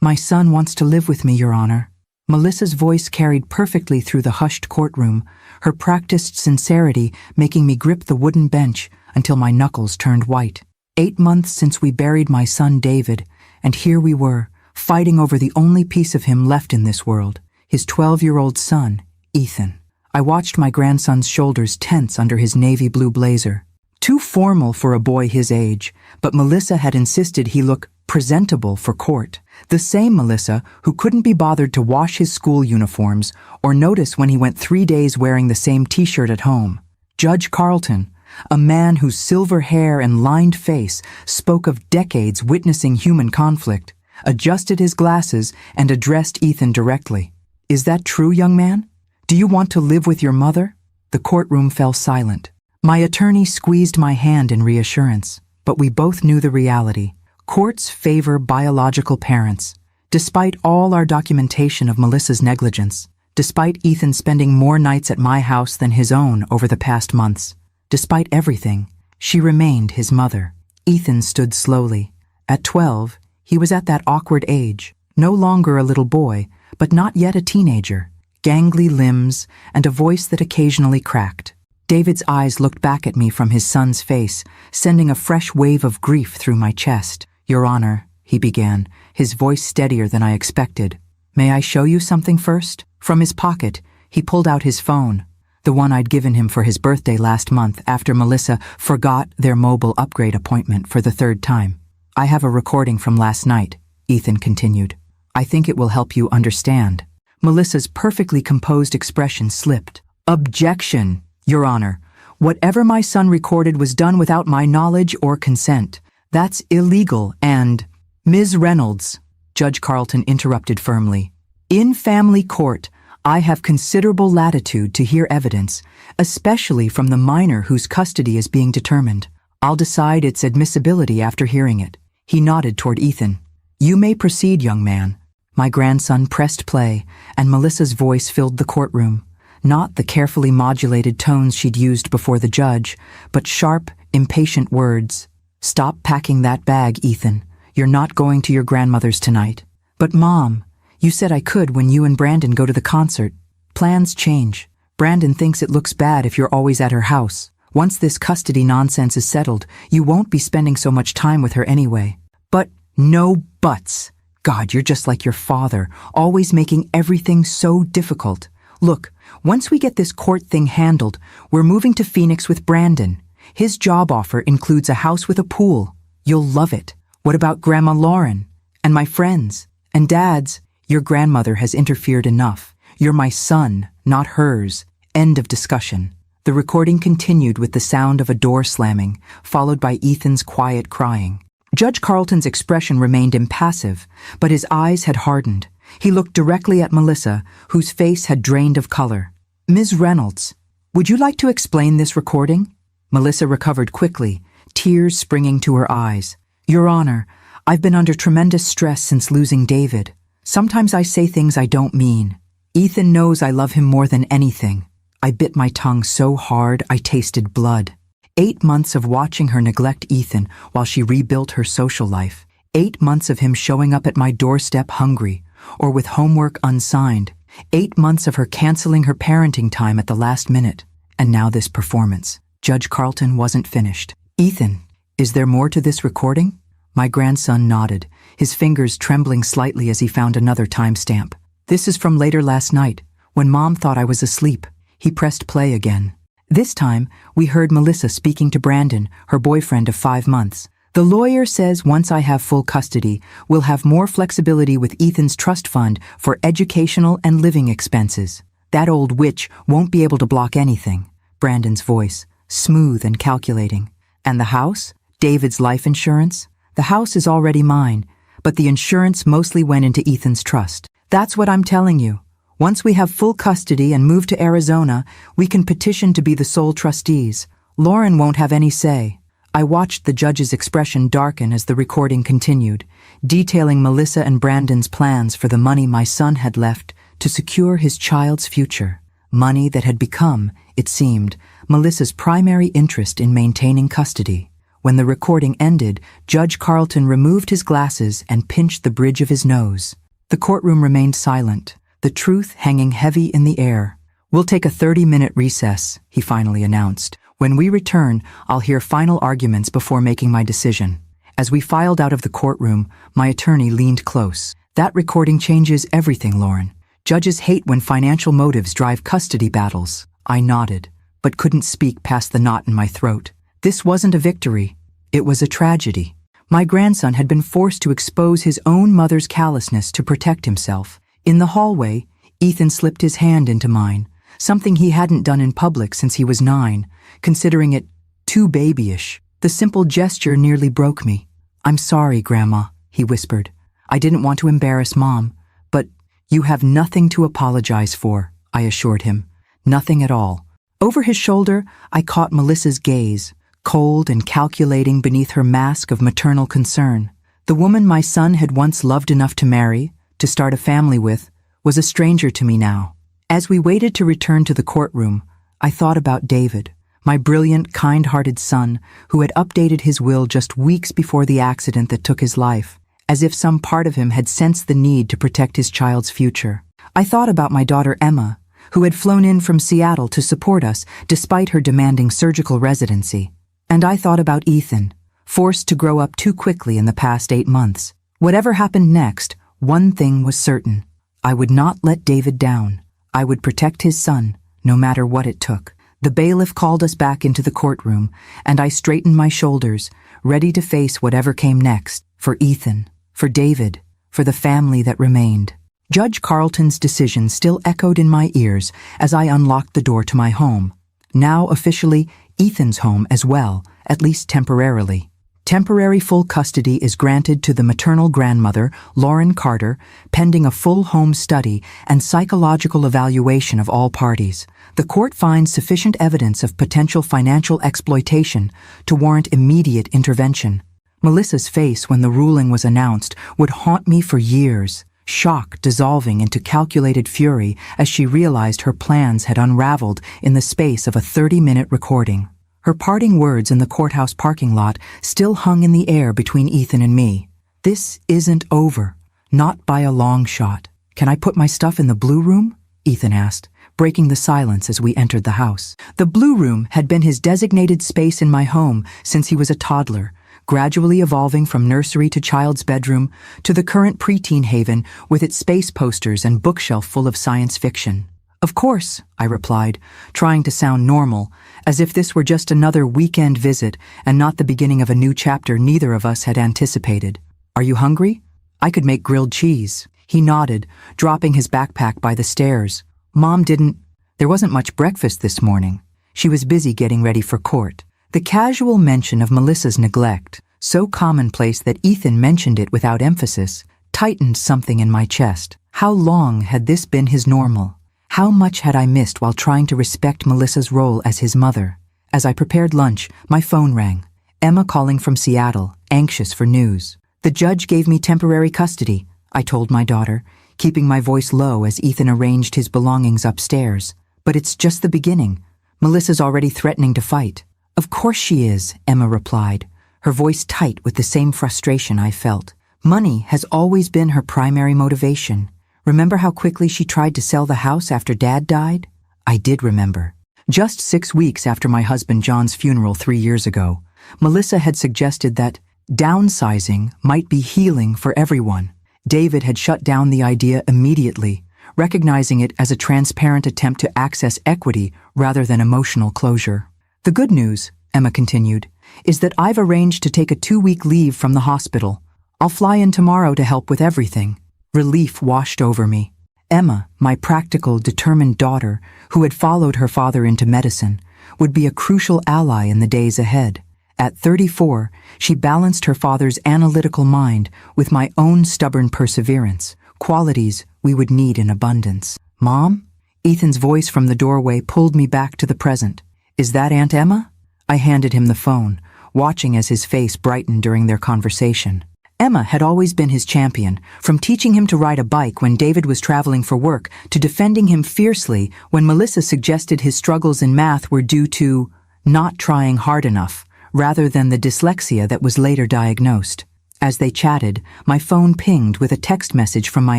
My son wants to live with me, Your Honor. Melissa's voice carried perfectly through the hushed courtroom, her practiced sincerity making me grip the wooden bench until my knuckles turned white. 8 months since we buried my son David, and here we were, fighting over the only piece of him left in this world, his 12-year-old son, Ethan. I watched my grandson's shoulders tense under his navy blue blazer. Too formal for a boy his age, but Melissa had insisted he look presentable for court. The same Melissa who couldn't be bothered to wash his school uniforms or notice when he went 3 days wearing the same t-shirt at home. Judge Carlton, a man whose silver hair and lined face spoke of decades witnessing human conflict, adjusted his glasses and addressed Ethan directly. Is that true, young man? Do you want to live with your mother? The courtroom fell silent. My attorney squeezed my hand in reassurance, but we both knew the reality. Courts favor biological parents. Despite all our documentation of Melissa's negligence, despite Ethan spending more nights at my house than his own over the past months, despite everything, she remained his mother. Ethan stood slowly. At 12, he was at that awkward age, no longer a little boy, but not yet a teenager, gangly limbs and a voice that occasionally cracked. David's eyes looked back at me from his son's face, sending a fresh wave of grief through my chest. Your Honor, he began, his voice steadier than I expected. May I show you something first? From his pocket, he pulled out his phone, the one I'd given him for his birthday last month after Melissa forgot their mobile upgrade appointment for the 3rd time. I have a recording from last night, Ethan continued. I think it will help you understand. Melissa's perfectly composed expression slipped. Objection, Your Honor. Whatever my son recorded was done without my knowledge or consent. That's illegal and— Ms. Reynolds, Judge Carlton interrupted firmly. In family court, I have considerable latitude to hear evidence, especially from the minor whose custody is being determined. I'll decide its admissibility after hearing it. He nodded toward Ethan. You may proceed, young man. My grandson pressed play, and Melissa's voice filled the courtroom. Not the carefully modulated tones she'd used before the judge, but sharp, impatient words. Stop packing that bag, Ethan. You're not going to your grandmother's tonight. But Mom, you said I could when you and Brandon go to the concert. Plans change. Brandon thinks it looks bad if you're always at her house. Once this custody nonsense is settled, you won't be spending so much time with her anyway. But no buts. God, you're just like your father, always making everything so difficult. Look, once we get this court thing handled, we're moving to Phoenix with Brandon. His job offer includes a house with a pool. You'll love it. What about Grandma Lauren? And my friends? And Dad's? Your grandmother has interfered enough. You're my son, not hers. End of discussion. The recording continued with the sound of a door slamming, followed by Ethan's quiet crying. Judge Carlton's expression remained impassive, but his eyes had hardened. He looked directly at Melissa, whose face had drained of color. Ms. Reynolds, would you like to explain this recording? Melissa recovered quickly, tears springing to her eyes. Your Honor, I've been under tremendous stress since losing David. Sometimes I say things I don't mean. Ethan knows I love him more than anything. I bit my tongue so hard I tasted blood. 8 months of watching her neglect Ethan while she rebuilt her social life. 8 months of him showing up at my doorstep hungry, or with homework unsigned. 8 months of her canceling her parenting time at the last minute. And now this performance. Judge Carlton wasn't finished. Ethan, is there more to this recording? My grandson nodded, his fingers trembling slightly as he found another timestamp. This is from later last night, when Mom thought I was asleep. He pressed play again. This time, we heard Melissa speaking to Brandon, her boyfriend of 5 months. The lawyer says once I have full custody, we'll have more flexibility with Ethan's trust fund for educational and living expenses. That old witch won't be able to block anything. Brandon's voice, smooth and calculating. And the house? David's life insurance? The house is already mine, but the insurance mostly went into Ethan's trust. That's what I'm telling you. Once we have full custody and move to Arizona, we can petition to be the sole trustees. Lauren won't have any say. I watched the judge's expression darken as the recording continued, detailing Melissa and Brandon's plans for the money my son had left to secure his child's future. Money that had become, it seemed, Melissa's primary interest in maintaining custody. When the recording ended, Judge Carlton removed his glasses and pinched the bridge of his nose. The courtroom remained silent, the truth hanging heavy in the air. "We'll take a 30-minute recess," he finally announced. "When we return, I'll hear final arguments before making my decision." As we filed out of the courtroom, my attorney leaned close. "That recording changes everything, Lauren. Judges hate when financial motives drive custody battles." I nodded, but couldn't speak past the knot in my throat. This wasn't a victory. It was a tragedy. My grandson had been forced to expose his own mother's callousness to protect himself. In the hallway, Ethan slipped his hand into mine, something he hadn't done in public since he was 9, considering it too babyish. The simple gesture nearly broke me. "I'm sorry, Grandma," he whispered. "I didn't want to embarrass Mom, but you have nothing to apologize for," I assured him. "Nothing at all." Over his shoulder, I caught Melissa's gaze, cold and calculating beneath her mask of maternal concern. The woman my son had once loved enough to marry, to start a family with, was a stranger to me now. As we waited to return to the courtroom, I thought about David, my brilliant, kind-hearted son, who had updated his will just weeks before the accident that took his life, as if some part of him had sensed the need to protect his child's future. I thought about my daughter Emma, who had flown in from Seattle to support us despite her demanding surgical residency. And I thought about Ethan, forced to grow up too quickly in the past 8 months. Whatever happened next, one thing was certain. I would not let David down. I would protect his son, no matter what it took. The bailiff called us back into the courtroom, and I straightened my shoulders, ready to face whatever came next, for Ethan, for David, for the family that remained. Judge Carlton's decision still echoed in my ears as I unlocked the door to my home. Now officially, Ethan's home as well, at least temporarily. Temporary full custody is granted to the maternal grandmother, Lauren Carter, pending a full home study and psychological evaluation of all parties. The court finds sufficient evidence of potential financial exploitation to warrant immediate intervention. Melissa's face when the ruling was announced would haunt me for years, shock dissolving into calculated fury as she realized her plans had unraveled in the space of a 30-minute recording. Her parting words in the courthouse parking lot still hung in the air between Ethan and me. "This isn't over. Not by a long shot." "Can I put my stuff in the blue room?" Ethan asked, breaking the silence as we entered the house. The blue room had been his designated space in my home since he was a toddler, gradually evolving from nursery to child's bedroom to the current preteen haven with its space posters and bookshelf full of science fiction. "Of course," I replied, trying to sound normal, as if this were just another weekend visit and not the beginning of a new chapter neither of us had anticipated. "Are you hungry? I could make grilled cheese." He nodded, dropping his backpack by the stairs. "Mom didn't. There wasn't much breakfast this morning. She was busy getting ready for court." The casual mention of Melissa's neglect, so commonplace that Ethan mentioned it without emphasis, tightened something in my chest. How long had this been his normal? How much had I missed while trying to respect Melissa's role as his mother? As I prepared lunch, my phone rang. Emma calling from Seattle, anxious for news. "The judge gave me temporary custody," I told my daughter, keeping my voice low as Ethan arranged his belongings upstairs. "But it's just the beginning. Melissa's already threatening to fight." "Of course she is," Emma replied, her voice tight with the same frustration I felt. "Money has always been her primary motivation. Remember how quickly she tried to sell the house after Dad died?" I did remember. Just 6 weeks after my husband John's funeral 3 years ago, Melissa had suggested that downsizing might be healing for everyone. David had shut down the idea immediately, recognizing it as a transparent attempt to access equity rather than emotional closure. "The good news," Emma continued, "is that I've arranged to take a 2-week leave from the hospital. I'll fly in tomorrow to help with everything." Relief washed over me. Emma, my practical, determined daughter, who had followed her father into medicine, would be a crucial ally in the days ahead. At 34, she balanced her father's analytical mind with my own stubborn perseverance, qualities we would need in abundance. "Mom?" Ethan's voice from the doorway pulled me back to the present. "Is that Aunt Emma?" I handed him the phone, watching as his face brightened during their conversation. Emma had always been his champion, from teaching him to ride a bike when David was traveling for work to defending him fiercely when Melissa suggested his struggles in math were due to not trying hard enough, rather than the dyslexia that was later diagnosed. As they chatted, my phone pinged with a text message from my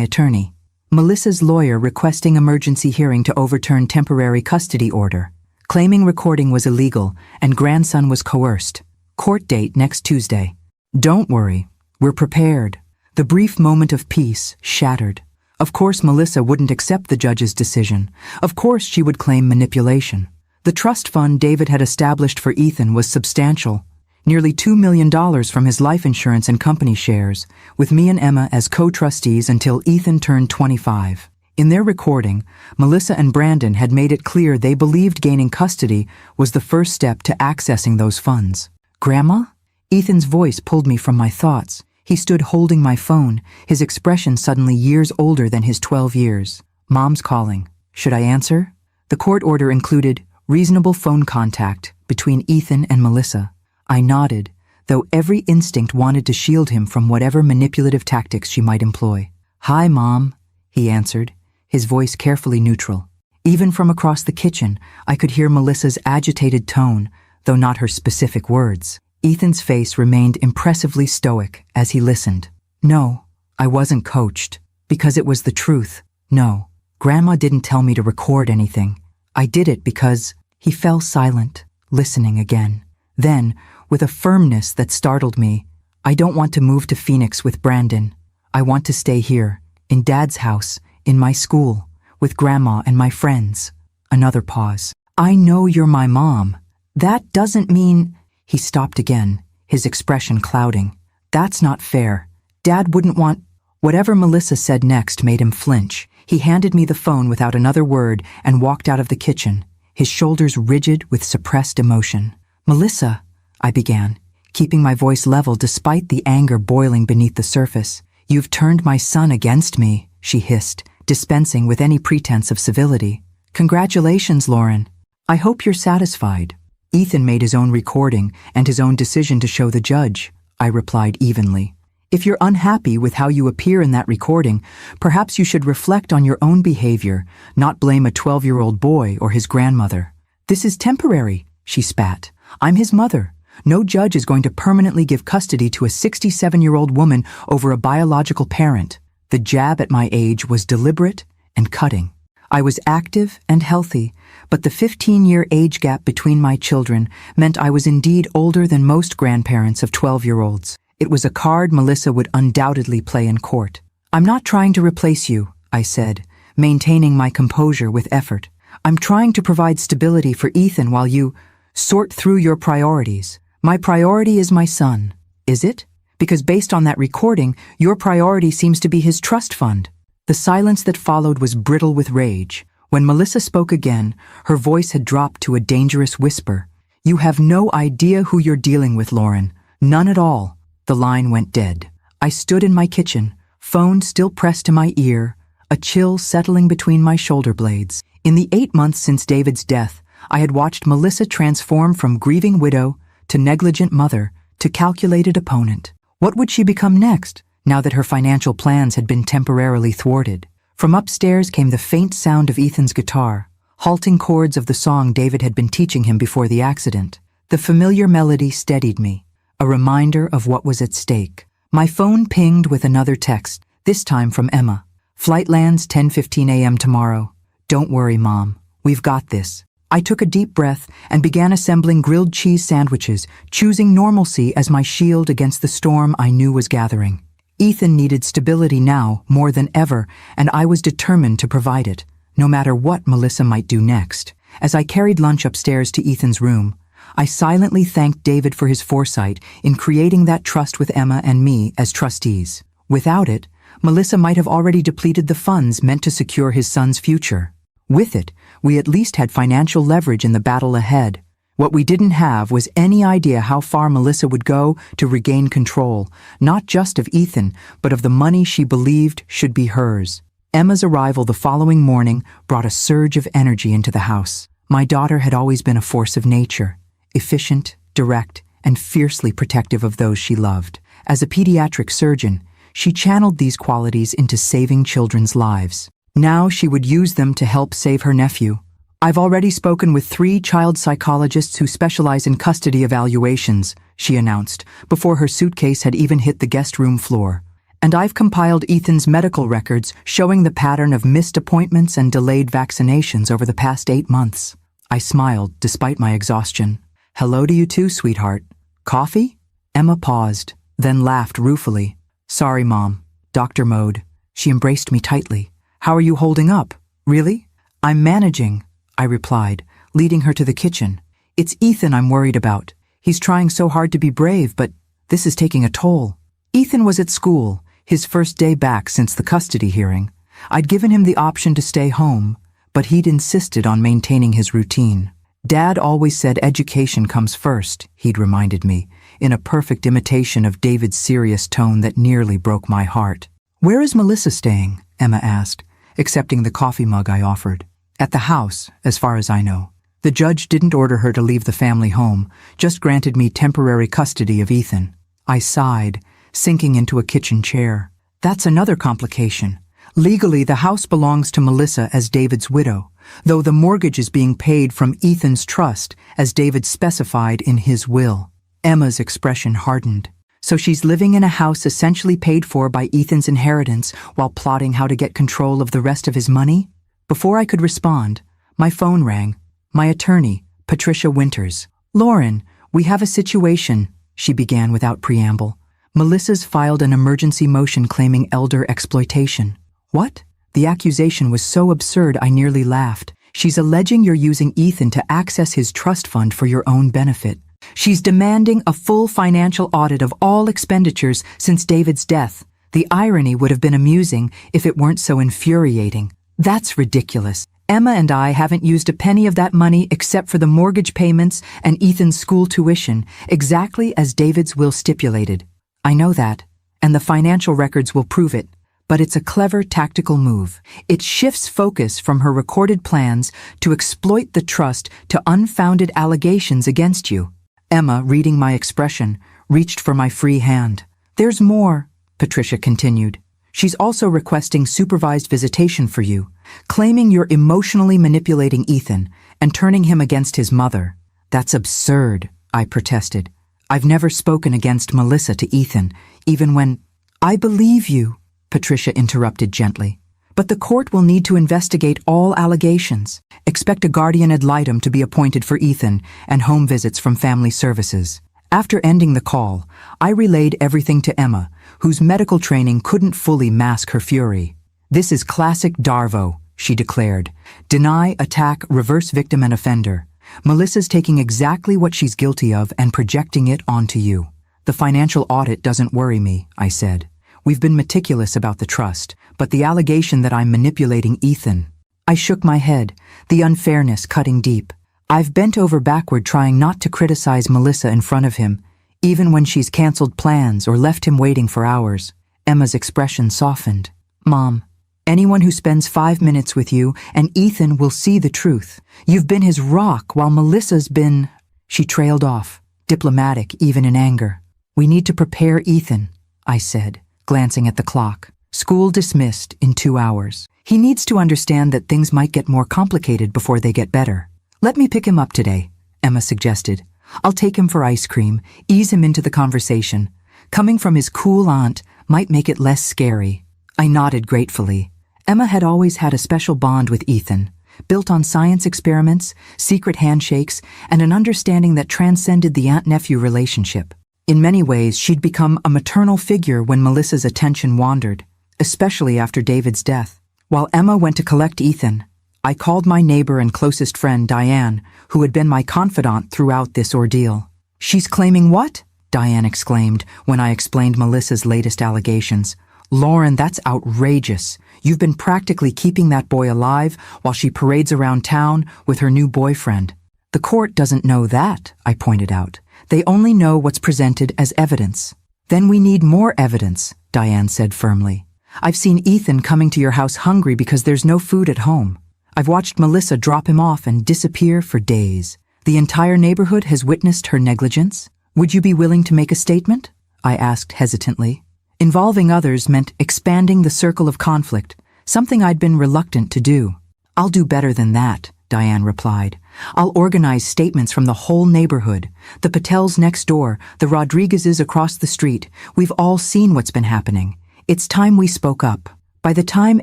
attorney. Melissa's lawyer requesting emergency hearing to overturn temporary custody order, claiming recording was illegal and grandson was coerced. Court date next Tuesday. Don't worry, we're prepared. The brief moment of peace shattered. Of course Melissa wouldn't accept the judge's decision. Of course she would claim manipulation. The trust fund David had established for Ethan was substantial, nearly $2 million from his life insurance and company shares, with me and Emma as co-trustees until Ethan turned 25. In their recording, Melissa and Brandon had made it clear they believed gaining custody was the first step to accessing those funds. Grandma? Ethan's voice pulled me from my thoughts. He stood holding my phone, his expression suddenly years older than his 12 years. Mom's calling. Should I answer? The court order included reasonable phone contact between Ethan and Melissa. I nodded, though every instinct wanted to shield him from whatever manipulative tactics she might employ. Hi, Mom, he answered, his voice carefully neutral. Even from across the kitchen, I could hear Melissa's agitated tone, though not her specific words. Ethan's face remained impressively stoic as he listened. No, I wasn't coached, because it was the truth. No, Grandma didn't tell me to record anything. I did it because he fell silent, listening again. Then, with a firmness that startled me, I don't want to move to Phoenix with Brandon. I want to stay here, in Dad's house, in my school, with Grandma and my friends. Another pause. I know you're my mom. That doesn't mean... He stopped again, his expression clouding. That's not fair. Dad wouldn't want... Whatever Melissa said next made him flinch. He handed me the phone without another word and walked out of the kitchen, his shoulders rigid with suppressed emotion. Melissa, I began, keeping my voice level despite the anger boiling beneath the surface. You've turned my son against me, she hissed, dispensing with any pretense of civility. Congratulations, Lauren. I hope you're satisfied. Ethan made his own recording and his own decision to show the judge, I replied evenly. If you're unhappy with how you appear in that recording, perhaps you should reflect on your own behavior, not blame a 12-year-old boy or his grandmother. This is temporary, she spat. I'm his mother. No judge is going to permanently give custody to a 67-year-old woman over a biological parent. The jab at my age was deliberate and cutting. I was active and healthy, but the 15-year age gap between my children meant I was indeed older than most grandparents of 12-year-olds. It was a card Melissa would undoubtedly play in court. I'm not trying to replace you, I said, maintaining my composure with effort. I'm trying to provide stability for Ethan while you sort through your priorities. My priority is my son. Is it? Because based on that recording, your priority seems to be his trust fund. The silence that followed was brittle with rage. When Melissa spoke again, her voice had dropped to a dangerous whisper. You have no idea who you're dealing with, Lauren. None at all. The line went dead. I stood in my kitchen, phone still pressed to my ear, a chill settling between my shoulder blades. In the 8 months since David's death, I had watched Melissa transform from grieving widow to negligent mother to calculated opponent. What would she become next, now that her financial plans had been temporarily thwarted? From upstairs came the faint sound of Ethan's guitar, halting chords of the song David had been teaching him before the accident. The familiar melody steadied me, a reminder of what was at stake. My phone pinged with another text, this time from Emma. Flight lands 10:15 a.m. tomorrow. Don't worry, Mom. We've got this. I took a deep breath and began assembling grilled cheese sandwiches, choosing normalcy as my shield against the storm I knew was gathering. Ethan needed stability now more than ever, and I was determined to provide it, no matter what Melissa might do next. As I carried lunch upstairs to Ethan's room, I silently thanked David for his foresight in creating that trust with Emma and me as trustees. Without it, Melissa might have already depleted the funds meant to secure his son's future. With it, we at least had financial leverage in the battle ahead. What we didn't have was any idea how far Melissa would go to regain control, not just of Ethan, but of the money she believed should be hers. Emma's arrival the following morning brought a surge of energy into the house. My daughter had always been a force of nature, efficient, direct, and fiercely protective of those she loved. As a pediatric surgeon, she channeled these qualities into saving children's lives. Now she would use them to help save her nephew, I've already spoken with 3 child psychologists who specialize in custody evaluations, she announced, before her suitcase had even hit the guest room floor. And I've compiled Ethan's medical records showing the pattern of missed appointments and delayed vaccinations over the past 8 months. I smiled, despite my exhaustion. Hello to you too, sweetheart. Coffee? Emma paused, then laughed ruefully. Sorry, Mom. Doctor mode. She embraced me tightly. How are you holding up? Really? I'm managing, I replied, leading her to the kitchen. It's Ethan I'm worried about. He's trying so hard to be brave, but this is taking a toll. Ethan was at school, his first day back since the custody hearing. I'd given him the option to stay home, but he'd insisted on maintaining his routine. Dad always said education comes first, he'd reminded me, in a perfect imitation of David's serious tone that nearly broke my heart. Where is Melissa staying? Emma asked, accepting the coffee mug I offered. At the house, as far as I know. The judge didn't order her to leave the family home, just granted me temporary custody of Ethan. I sighed, sinking into a kitchen chair. That's another complication. Legally, the house belongs to Melissa as David's widow, though the mortgage is being paid from Ethan's trust as David specified in his will. Emma's expression hardened. So she's living in a house essentially paid for by Ethan's inheritance while plotting how to get control of the rest of his money? Before I could respond, my phone rang. My attorney, Patricia Winters. Lauren, we have a situation, she began without preamble. Melissa's filed an emergency motion claiming elder exploitation. What? The accusation was so absurd I nearly laughed. She's alleging you're using Ethan to access his trust fund for your own benefit. She's demanding a full financial audit of all expenditures since David's death. The irony would have been amusing if it weren't so infuriating. That's ridiculous. Emma and I haven't used a penny of that money except for the mortgage payments and Ethan's school tuition, exactly as David's will stipulated. I know that, and the financial records will prove it. But it's a clever tactical move. It shifts focus from her recorded plans to exploit the trust to unfounded allegations against you. Emma, reading my expression, reached for my free hand. There's more, Patricia continued. She's also requesting supervised visitation for you, claiming you're emotionally manipulating Ethan and turning him against his mother. That's absurd, I protested. I've never spoken against Melissa to Ethan, even when... I believe you, Patricia interrupted gently. But the court will need to investigate all allegations. Expect a guardian ad litem to be appointed for Ethan and home visits from family services. After ending the call, I relayed everything to Emma, whose medical training couldn't fully mask her fury. This is classic Darvo, she declared. Deny, attack, reverse victim and offender. Melissa's taking exactly what she's guilty of and projecting it onto you. The financial audit doesn't worry me, I said. We've been meticulous about the trust, but the allegation that I'm manipulating Ethan... I shook my head, the unfairness cutting deep. I've bent over backward trying not to criticize Melissa in front of him, even when she's canceled plans or left him waiting for hours. Emma's expression softened. Mom, anyone who spends 5 minutes with you and Ethan will see the truth. You've been his rock while Melissa's been... She trailed off, diplomatic even in anger. We need to prepare Ethan, I said, glancing at the clock. School dismissed in 2 hours. He needs to understand that things might get more complicated before they get better. Let me pick him up today, Emma suggested. I'll take him for ice cream, ease him into the conversation. Coming from his cool aunt might make it less scary. I nodded gratefully. Emma had always had a special bond with Ethan, built on science experiments, secret handshakes, and an understanding that transcended the aunt-nephew relationship. In many ways, she'd become a maternal figure when Melissa's attention wandered, especially after David's death. While Emma went to collect Ethan, I called my neighbor and closest friend, Diane, who had been my confidant throughout this ordeal. She's claiming what? Diane exclaimed when I explained Melissa's latest allegations. Lauren, that's outrageous. You've been practically keeping that boy alive while she parades around town with her new boyfriend. The court doesn't know that, I pointed out. They only know what's presented as evidence. Then we need more evidence, Diane said firmly. I've seen Ethan coming to your house hungry because there's no food at home. I've watched Melissa drop him off and disappear for days. The entire neighborhood has witnessed her negligence. Would you be willing to make a statement? I asked hesitantly. Involving others meant expanding the circle of conflict, something I'd been reluctant to do. I'll do better than that, Diane replied. I'll organize statements from the whole neighborhood. The Patels next door, the Rodriguezes across the street. We've all seen what's been happening. It's time we spoke up. By the time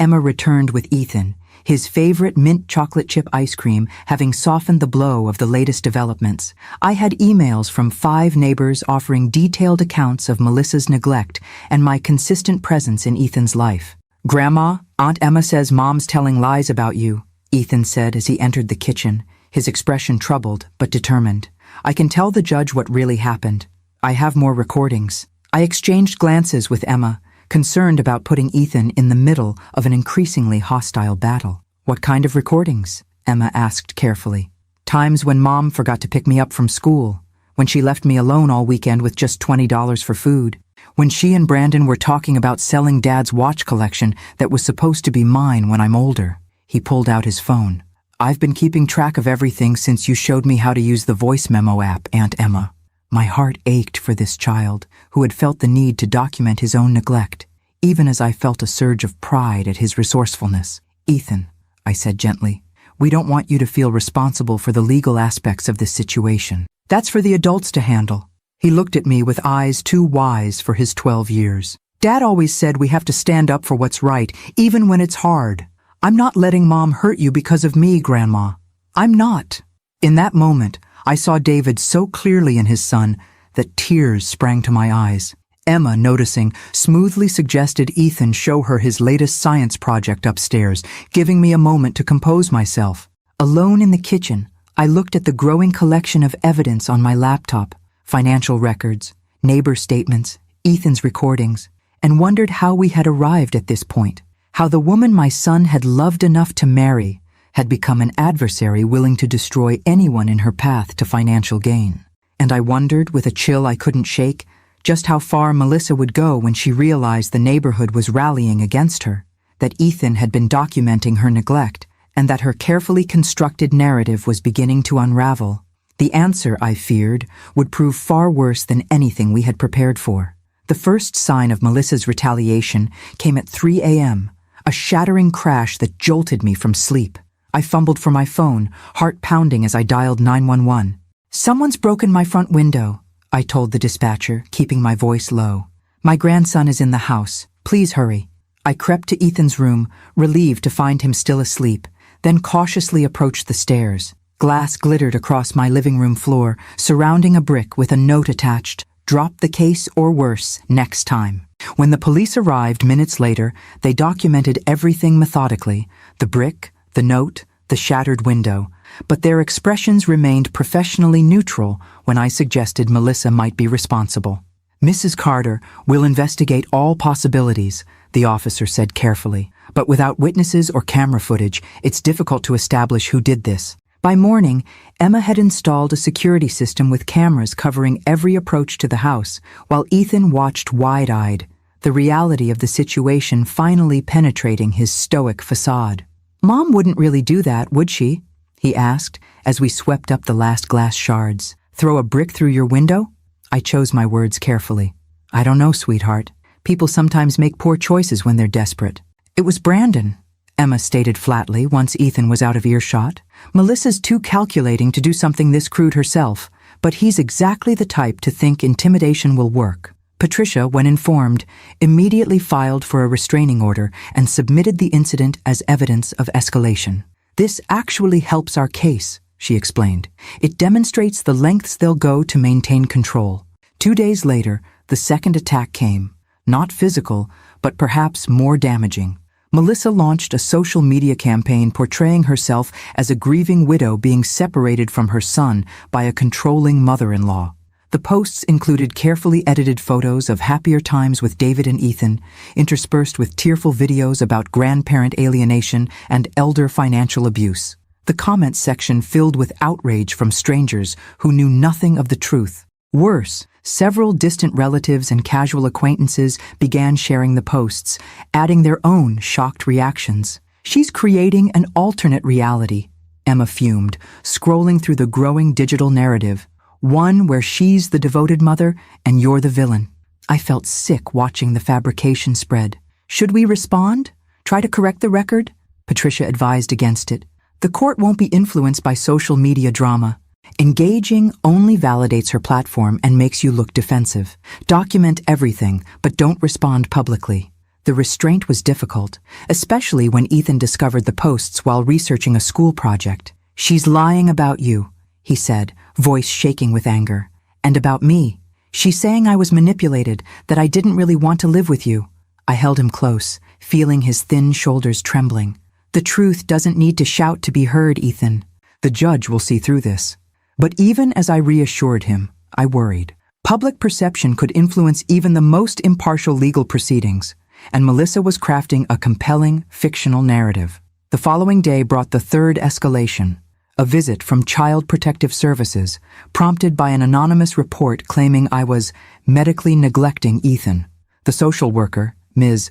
Emma returned with Ethan, his favorite mint chocolate chip ice cream having softened the blow of the latest developments, I had emails from 5 neighbors offering detailed accounts of Melissa's neglect and my consistent presence in Ethan's life. Grandma, Aunt Emma says Mom's telling lies about you, Ethan said as he entered the kitchen, his expression troubled but determined. I can tell the judge what really happened. I have more recordings. I exchanged glances with Emma, concerned about putting Ethan in the middle of an increasingly hostile battle. What kind of recordings? Emma asked carefully. Times when Mom forgot to pick me up from school, when she left me alone all weekend with just $20 for food, when she and Brandon were talking about selling Dad's watch collection that was supposed to be mine when I'm older. He pulled out his phone. I've been keeping track of everything since you showed me how to use the voice memo app, Aunt Emma. My heart ached for this child, who had felt the need to document his own neglect, even as I felt a surge of pride at his resourcefulness. Ethan, I said gently, we don't want you to feel responsible for the legal aspects of this situation. That's for the adults to handle. He looked at me with eyes too wise for his 12 years. Dad always said we have to stand up for what's right, even when it's hard. I'm not letting Mom hurt you because of me, Grandma. I'm not. In that moment, I saw David so clearly in his son that tears sprang to my eyes. Emma, noticing, smoothly suggested Ethan show her his latest science project upstairs, giving me a moment to compose myself. Alone in the kitchen, I looked at the growing collection of evidence on my laptop, financial records, neighbor statements, Ethan's recordings, and wondered how we had arrived at this point, how the woman my son had loved enough to marry had become an adversary willing to destroy anyone in her path to financial gain. And I wondered, with a chill I couldn't shake, just how far Melissa would go when she realized the neighborhood was rallying against her, that Ethan had been documenting her neglect, and that her carefully constructed narrative was beginning to unravel. The answer, I feared, would prove far worse than anything we had prepared for. The first sign of Melissa's retaliation came at 3 a.m., a shattering crash that jolted me from sleep. I fumbled for my phone, heart pounding as I dialed 911. Someone's broken my front window, I told the dispatcher, keeping my voice low. My grandson is in the house. Please hurry. I crept to Ethan's room, relieved to find him still asleep, then cautiously approached the stairs. Glass glittered across my living room floor, surrounding a brick with a note attached. Drop the case or worse next time. When the police arrived minutes later, they documented everything methodically, the brick, the note, the shattered window, but their expressions remained professionally neutral when I suggested Melissa might be responsible. Mrs. Carter will investigate all possibilities, the officer said carefully, but without witnesses or camera footage, it's difficult to establish who did this. By morning, Emma had installed a security system with cameras covering every approach to the house, while Ethan watched wide-eyed, the reality of the situation finally penetrating his stoic facade. Mom wouldn't really do that, would she? He asked, as we swept up the last glass shards. Throw a brick through your window? I chose my words carefully. I don't know, sweetheart. People sometimes make poor choices when they're desperate. It was Brandon, Emma stated flatly once Ethan was out of earshot. Melissa's too calculating to do something this crude herself, but he's exactly the type to think intimidation will work. Patricia, when informed, immediately filed for a restraining order and submitted the incident as evidence of escalation. This actually helps our case, she explained. It demonstrates the lengths they'll go to maintain control. 2 days later, the second attack came. Not physical, but perhaps more damaging. Melissa launched a social media campaign portraying herself as a grieving widow being separated from her son by a controlling mother-in-law. The posts included carefully edited photos of happier times with David and Ethan, interspersed with tearful videos about grandparent alienation and elder financial abuse. The comments section filled with outrage from strangers who knew nothing of the truth. Worse, several distant relatives and casual acquaintances began sharing the posts, adding their own shocked reactions. She's creating an alternate reality, Emma fumed, scrolling through the growing digital narrative. One where she's the devoted mother and you're the villain. I felt sick watching the fabrication spread. Should we respond? Try to correct the record? Patricia advised against it. The court won't be influenced by social media drama. Engaging only validates her platform and makes you look defensive. Document everything, but don't respond publicly. The restraint was difficult, especially when Ethan discovered the posts while researching a school project. "She's lying about you," he said, voice shaking with anger. "And about me. She's saying I was manipulated, that I didn't really want to live with you." I held him close, feeling his thin shoulders trembling. "The truth doesn't need to shout to be heard, Ethan. The judge will see through this." But even as I reassured him, I worried. Public perception could influence even the most impartial legal proceedings, and Melissa was crafting a compelling, fictional narrative. The following day brought the third escalation, a visit from Child Protective Services, prompted by an anonymous report claiming I was medically neglecting Ethan. The social worker, Ms.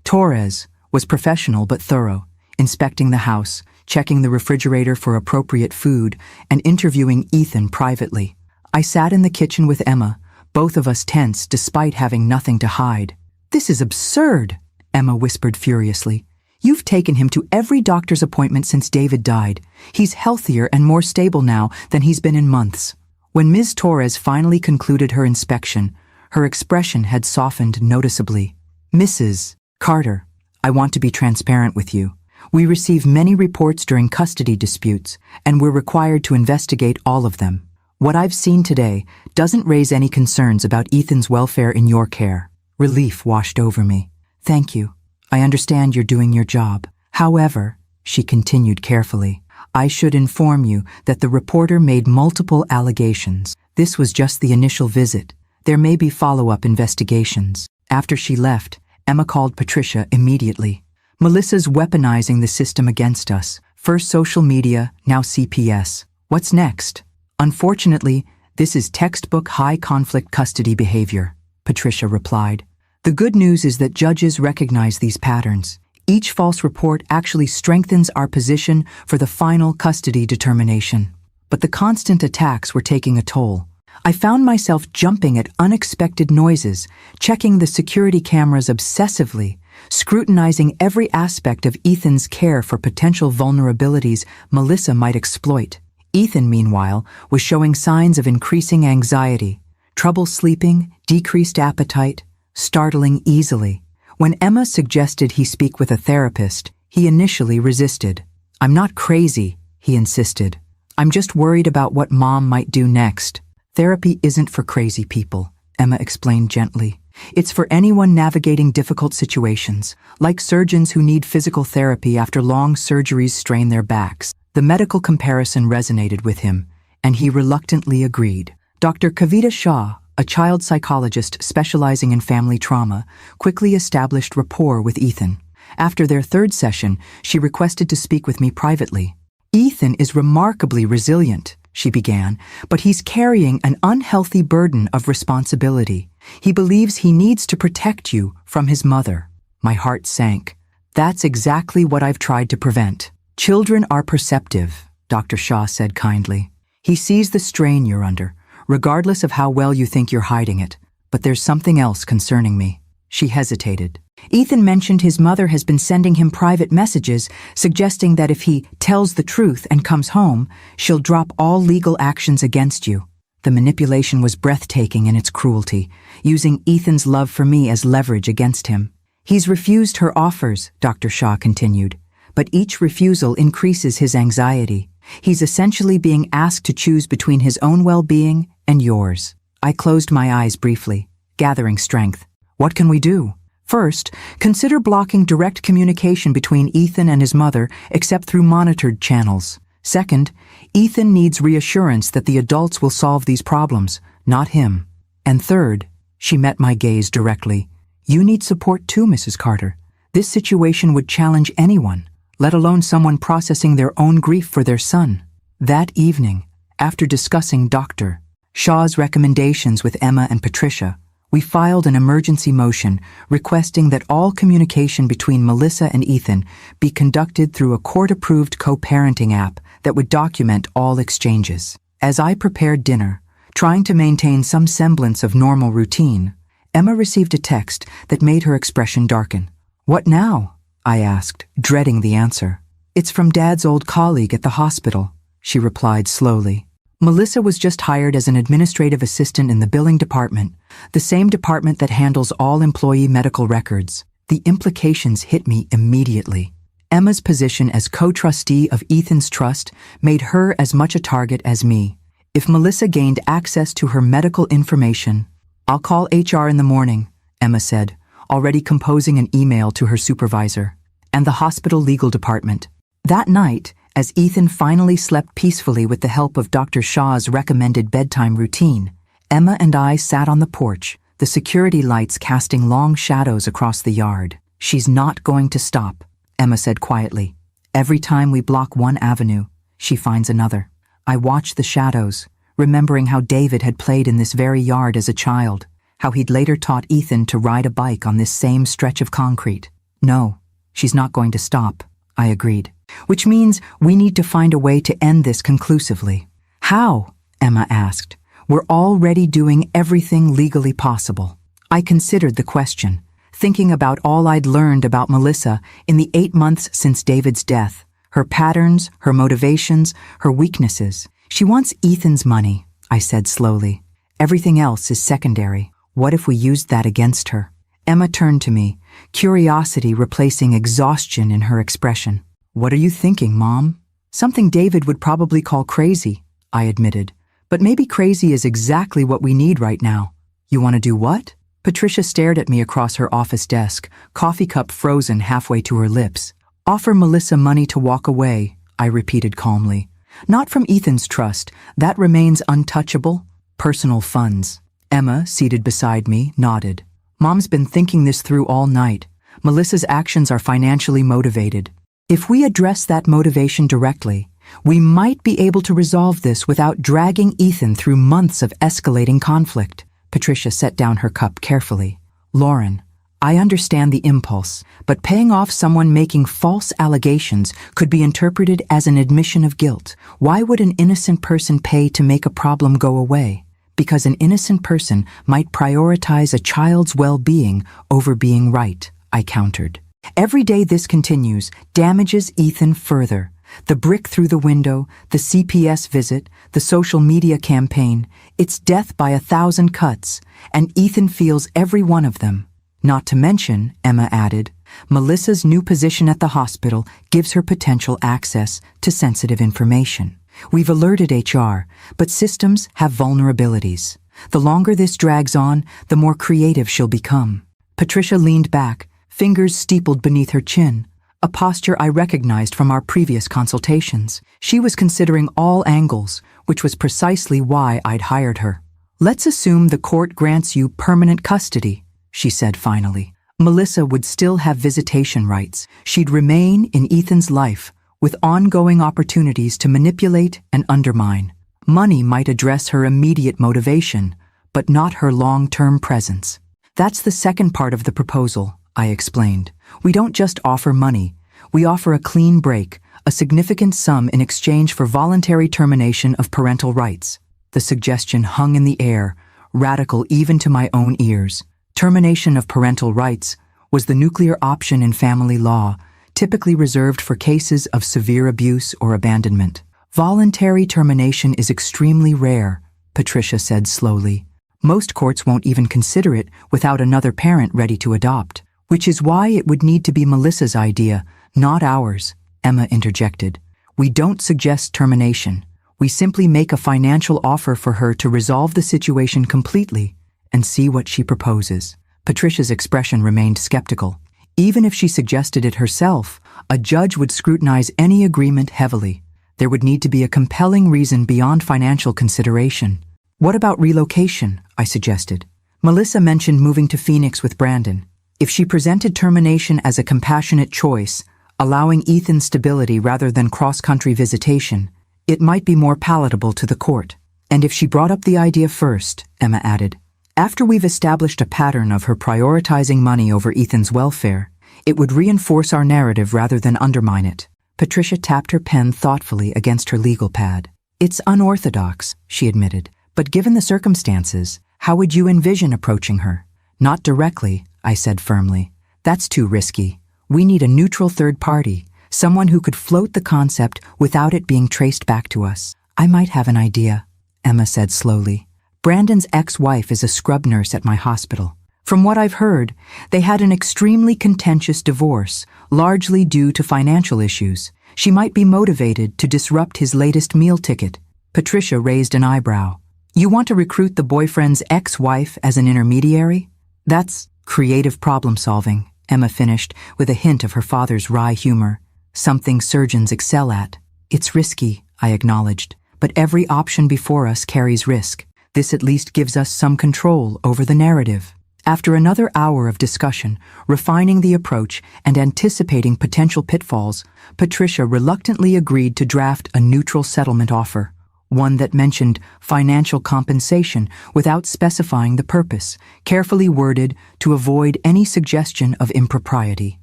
Torres, was professional but thorough, inspecting the house, checking the refrigerator for appropriate food, and interviewing Ethan privately. I sat in the kitchen with Emma, both of us tense despite having nothing to hide. "This is absurd," Emma whispered furiously. "You've taken him to every doctor's appointment since David died. He's healthier and more stable now than he's been in months." When Ms. Torres finally concluded her inspection, her expression had softened noticeably. "Mrs. Carter, I want to be transparent with you. We receive many reports during custody disputes, and we're required to investigate all of them. What I've seen today doesn't raise any concerns about Ethan's welfare in your care." Relief washed over me. "Thank you. I understand you're doing your job. However," she continued carefully, "I should inform you that the reporter made multiple allegations. This was just the initial visit. There may be follow-up investigations." After she left, Emma called Patricia immediately. "Melissa's weaponizing the system against us. First social media, now CPS. What's next?" "Unfortunately, this is textbook high-conflict custody behavior," Patricia replied. "The good news is that judges recognize these patterns. Each false report actually strengthens our position for the final custody determination. But the constant attacks were taking a toll. I found myself jumping at unexpected noises, checking the security cameras obsessively, scrutinizing every aspect of Ethan's care for potential vulnerabilities Melissa might exploit. Ethan, meanwhile, was showing signs of increasing anxiety, trouble sleeping, decreased appetite, startling easily. When Emma suggested he speak with a therapist, he initially resisted. "I'm not crazy," he insisted. "I'm just worried about what Mom might do next." "Therapy isn't for crazy people," Emma explained gently. "It's for anyone navigating difficult situations, like surgeons who need physical therapy after long surgeries strain their backs." The medical comparison resonated with him, and he reluctantly agreed. Dr. Kavita Shah, a child psychologist specializing in family trauma, quickly established rapport with Ethan. After their third session, she requested to speak with me privately. "Ethan is remarkably resilient," she began, "but he's carrying an unhealthy burden of responsibility. He believes he needs to protect you from his mother." My heart sank. "That's exactly what I've tried to prevent." "Children are perceptive," Dr. Shah said kindly. "He sees the strain you're under, regardless of how well you think you're hiding it. But there's something else concerning me." She hesitated. "Ethan mentioned his mother has been sending him private messages suggesting that if he tells the truth and comes home, she'll drop all legal actions against you." The manipulation was breathtaking in its cruelty, using Ethan's love for me as leverage against him. "He's refused her offers," Dr. Shah continued, "but each refusal increases his anxiety. He's essentially being asked to choose between his own well-being and yours." I closed my eyes briefly, gathering strength. "What can we do?" "First, consider blocking direct communication between Ethan and his mother except through monitored channels. Second, Ethan needs reassurance that the adults will solve these problems, not him. And third," she met my gaze directly, "you need support too, Mrs. Carter. This situation would challenge anyone, let alone someone processing their own grief for their son." That evening, after discussing Dr. Shah's recommendations with Emma and Patricia, we filed an emergency motion requesting that all communication between Melissa and Ethan be conducted through a court-approved co-parenting app that would document all exchanges. As I prepared dinner, trying to maintain some semblance of normal routine, Emma received a text that made her expression darken. "What now?" I asked, dreading the answer. It's from Dad's old colleague at the hospital, she replied slowly. Melissa was just hired as an administrative assistant in the billing department, the same department that handles all employee medical records. The implications hit me immediately. Emma's position as co-trustee of Ethan's trust made her as much a target as me. If Melissa gained access to her medical information, "I'll call HR in the morning," Emma said, already composing an email to her supervisor, and the hospital legal department. That night, as Ethan finally slept peacefully with the help of Dr. Shaw's recommended bedtime routine, Emma and I sat on the porch, the security lights casting long shadows across the yard. "She's not going to stop," Emma said quietly. "Every time we block one avenue, she finds another." I watched the shadows, remembering how David had played in this very yard as a child, how he'd later taught Ethan to ride a bike on this same stretch of concrete. "No, she's not going to stop," I agreed. "Which means we need to find a way to end this conclusively." "How?" Emma asked. "We're already doing everything legally possible." I considered the question, thinking about all I'd learned about Melissa in the 8 months since David's death, her patterns, her motivations, her weaknesses. "She wants Ethan's money," I said slowly. "Everything else is secondary. What if we used that against her?" Emma turned to me, curiosity replacing exhaustion in her expression. "What are you thinking, Mom?" "Something David would probably call crazy," I admitted. "But maybe crazy is exactly what we need right now." "You want to do what?" Patricia stared at me across her office desk, coffee cup frozen halfway to her lips. "Offer Melissa money to walk away," I repeated calmly. "Not from Ethan's trust. That remains untouchable. Personal funds." Emma, seated beside me, nodded. "Mom's been thinking this through all night. Melissa's actions are financially motivated. If we address that motivation directly, we might be able to resolve this without dragging Ethan through months of escalating conflict." Patricia set down her cup carefully. "Lauren, I understand the impulse, but paying off someone making false allegations could be interpreted as an admission of guilt. Why would an innocent person pay to make a problem go away? Because an innocent person might prioritize a child's well-being over being right," I countered. "Every day this continues damages Ethan further. The brick through the window, the CPS visit, the social media campaign, it's death by 1,000 cuts, and Ethan feels every one of them. Not to mention," Emma added, "Melissa's new position at the hospital gives her potential access to sensitive information. We've alerted HR, but systems have vulnerabilities. The longer this drags on, the more creative she'll become." Patricia leaned back, fingers steepled beneath her chin, a posture I recognized from our previous consultations. She was considering all angles, which was precisely why I'd hired her. "Let's assume the court grants you permanent custody," she said finally. "Melissa would still have visitation rights. She'd remain in Ethan's life, with ongoing opportunities to manipulate and undermine. Money might address her immediate motivation, but not her long-term presence." "That's the second part of the proposal," I explained. "We don't just offer money. We offer a clean break, a significant sum in exchange for voluntary termination of parental rights." The suggestion hung in the air, radical even to my own ears. Termination of parental rights was the nuclear option in family law, typically reserved for cases of severe abuse or abandonment. "Voluntary termination is extremely rare," Patricia said slowly. "Most courts won't even consider it without another parent ready to adopt. Which is why it would need to be Melissa's idea, not ours," Emma interjected. "We don't suggest termination. We simply make a financial offer for her to resolve the situation completely and see what she proposes." Patricia's expression remained skeptical. Even if she suggested it herself, a judge would scrutinize any agreement heavily. There would need to be a compelling reason beyond financial consideration. "What about relocation?" I suggested. "Melissa mentioned moving to Phoenix with Brandon. If she presented termination as a compassionate choice, allowing Ethan stability rather than cross-country visitation, it might be more palatable to the court. And if she brought up the idea first," Emma added, "after we've established a pattern of her prioritizing money over Ethan's welfare, it would reinforce our narrative rather than undermine it." Patricia tapped her pen thoughtfully against her legal pad. "It's unorthodox," she admitted, "but given the circumstances, how would you envision approaching her?" "Not directly," I said firmly. "That's too risky. We need a neutral third party, Someone who could float the concept without it being traced back to us. I might have an idea, Emma said slowly. Brandon's ex-wife is a scrub nurse at my hospital. From what I've heard, they had an extremely contentious divorce, largely due to financial issues. She might be motivated to disrupt his latest meal ticket. Patricia raised an eyebrow. You want to recruit the boyfriend's ex-wife as an intermediary? That's creative problem-solving, Emma finished with a hint of her father's wry humor. Something surgeons excel at. It's risky, I acknowledged, but every option before us carries risk. This at least gives us some control over the narrative. After another hour of discussion, refining the approach and anticipating potential pitfalls, Patricia reluctantly agreed to draft a neutral settlement offer, one that mentioned financial compensation without specifying the purpose, carefully worded to avoid any suggestion of impropriety.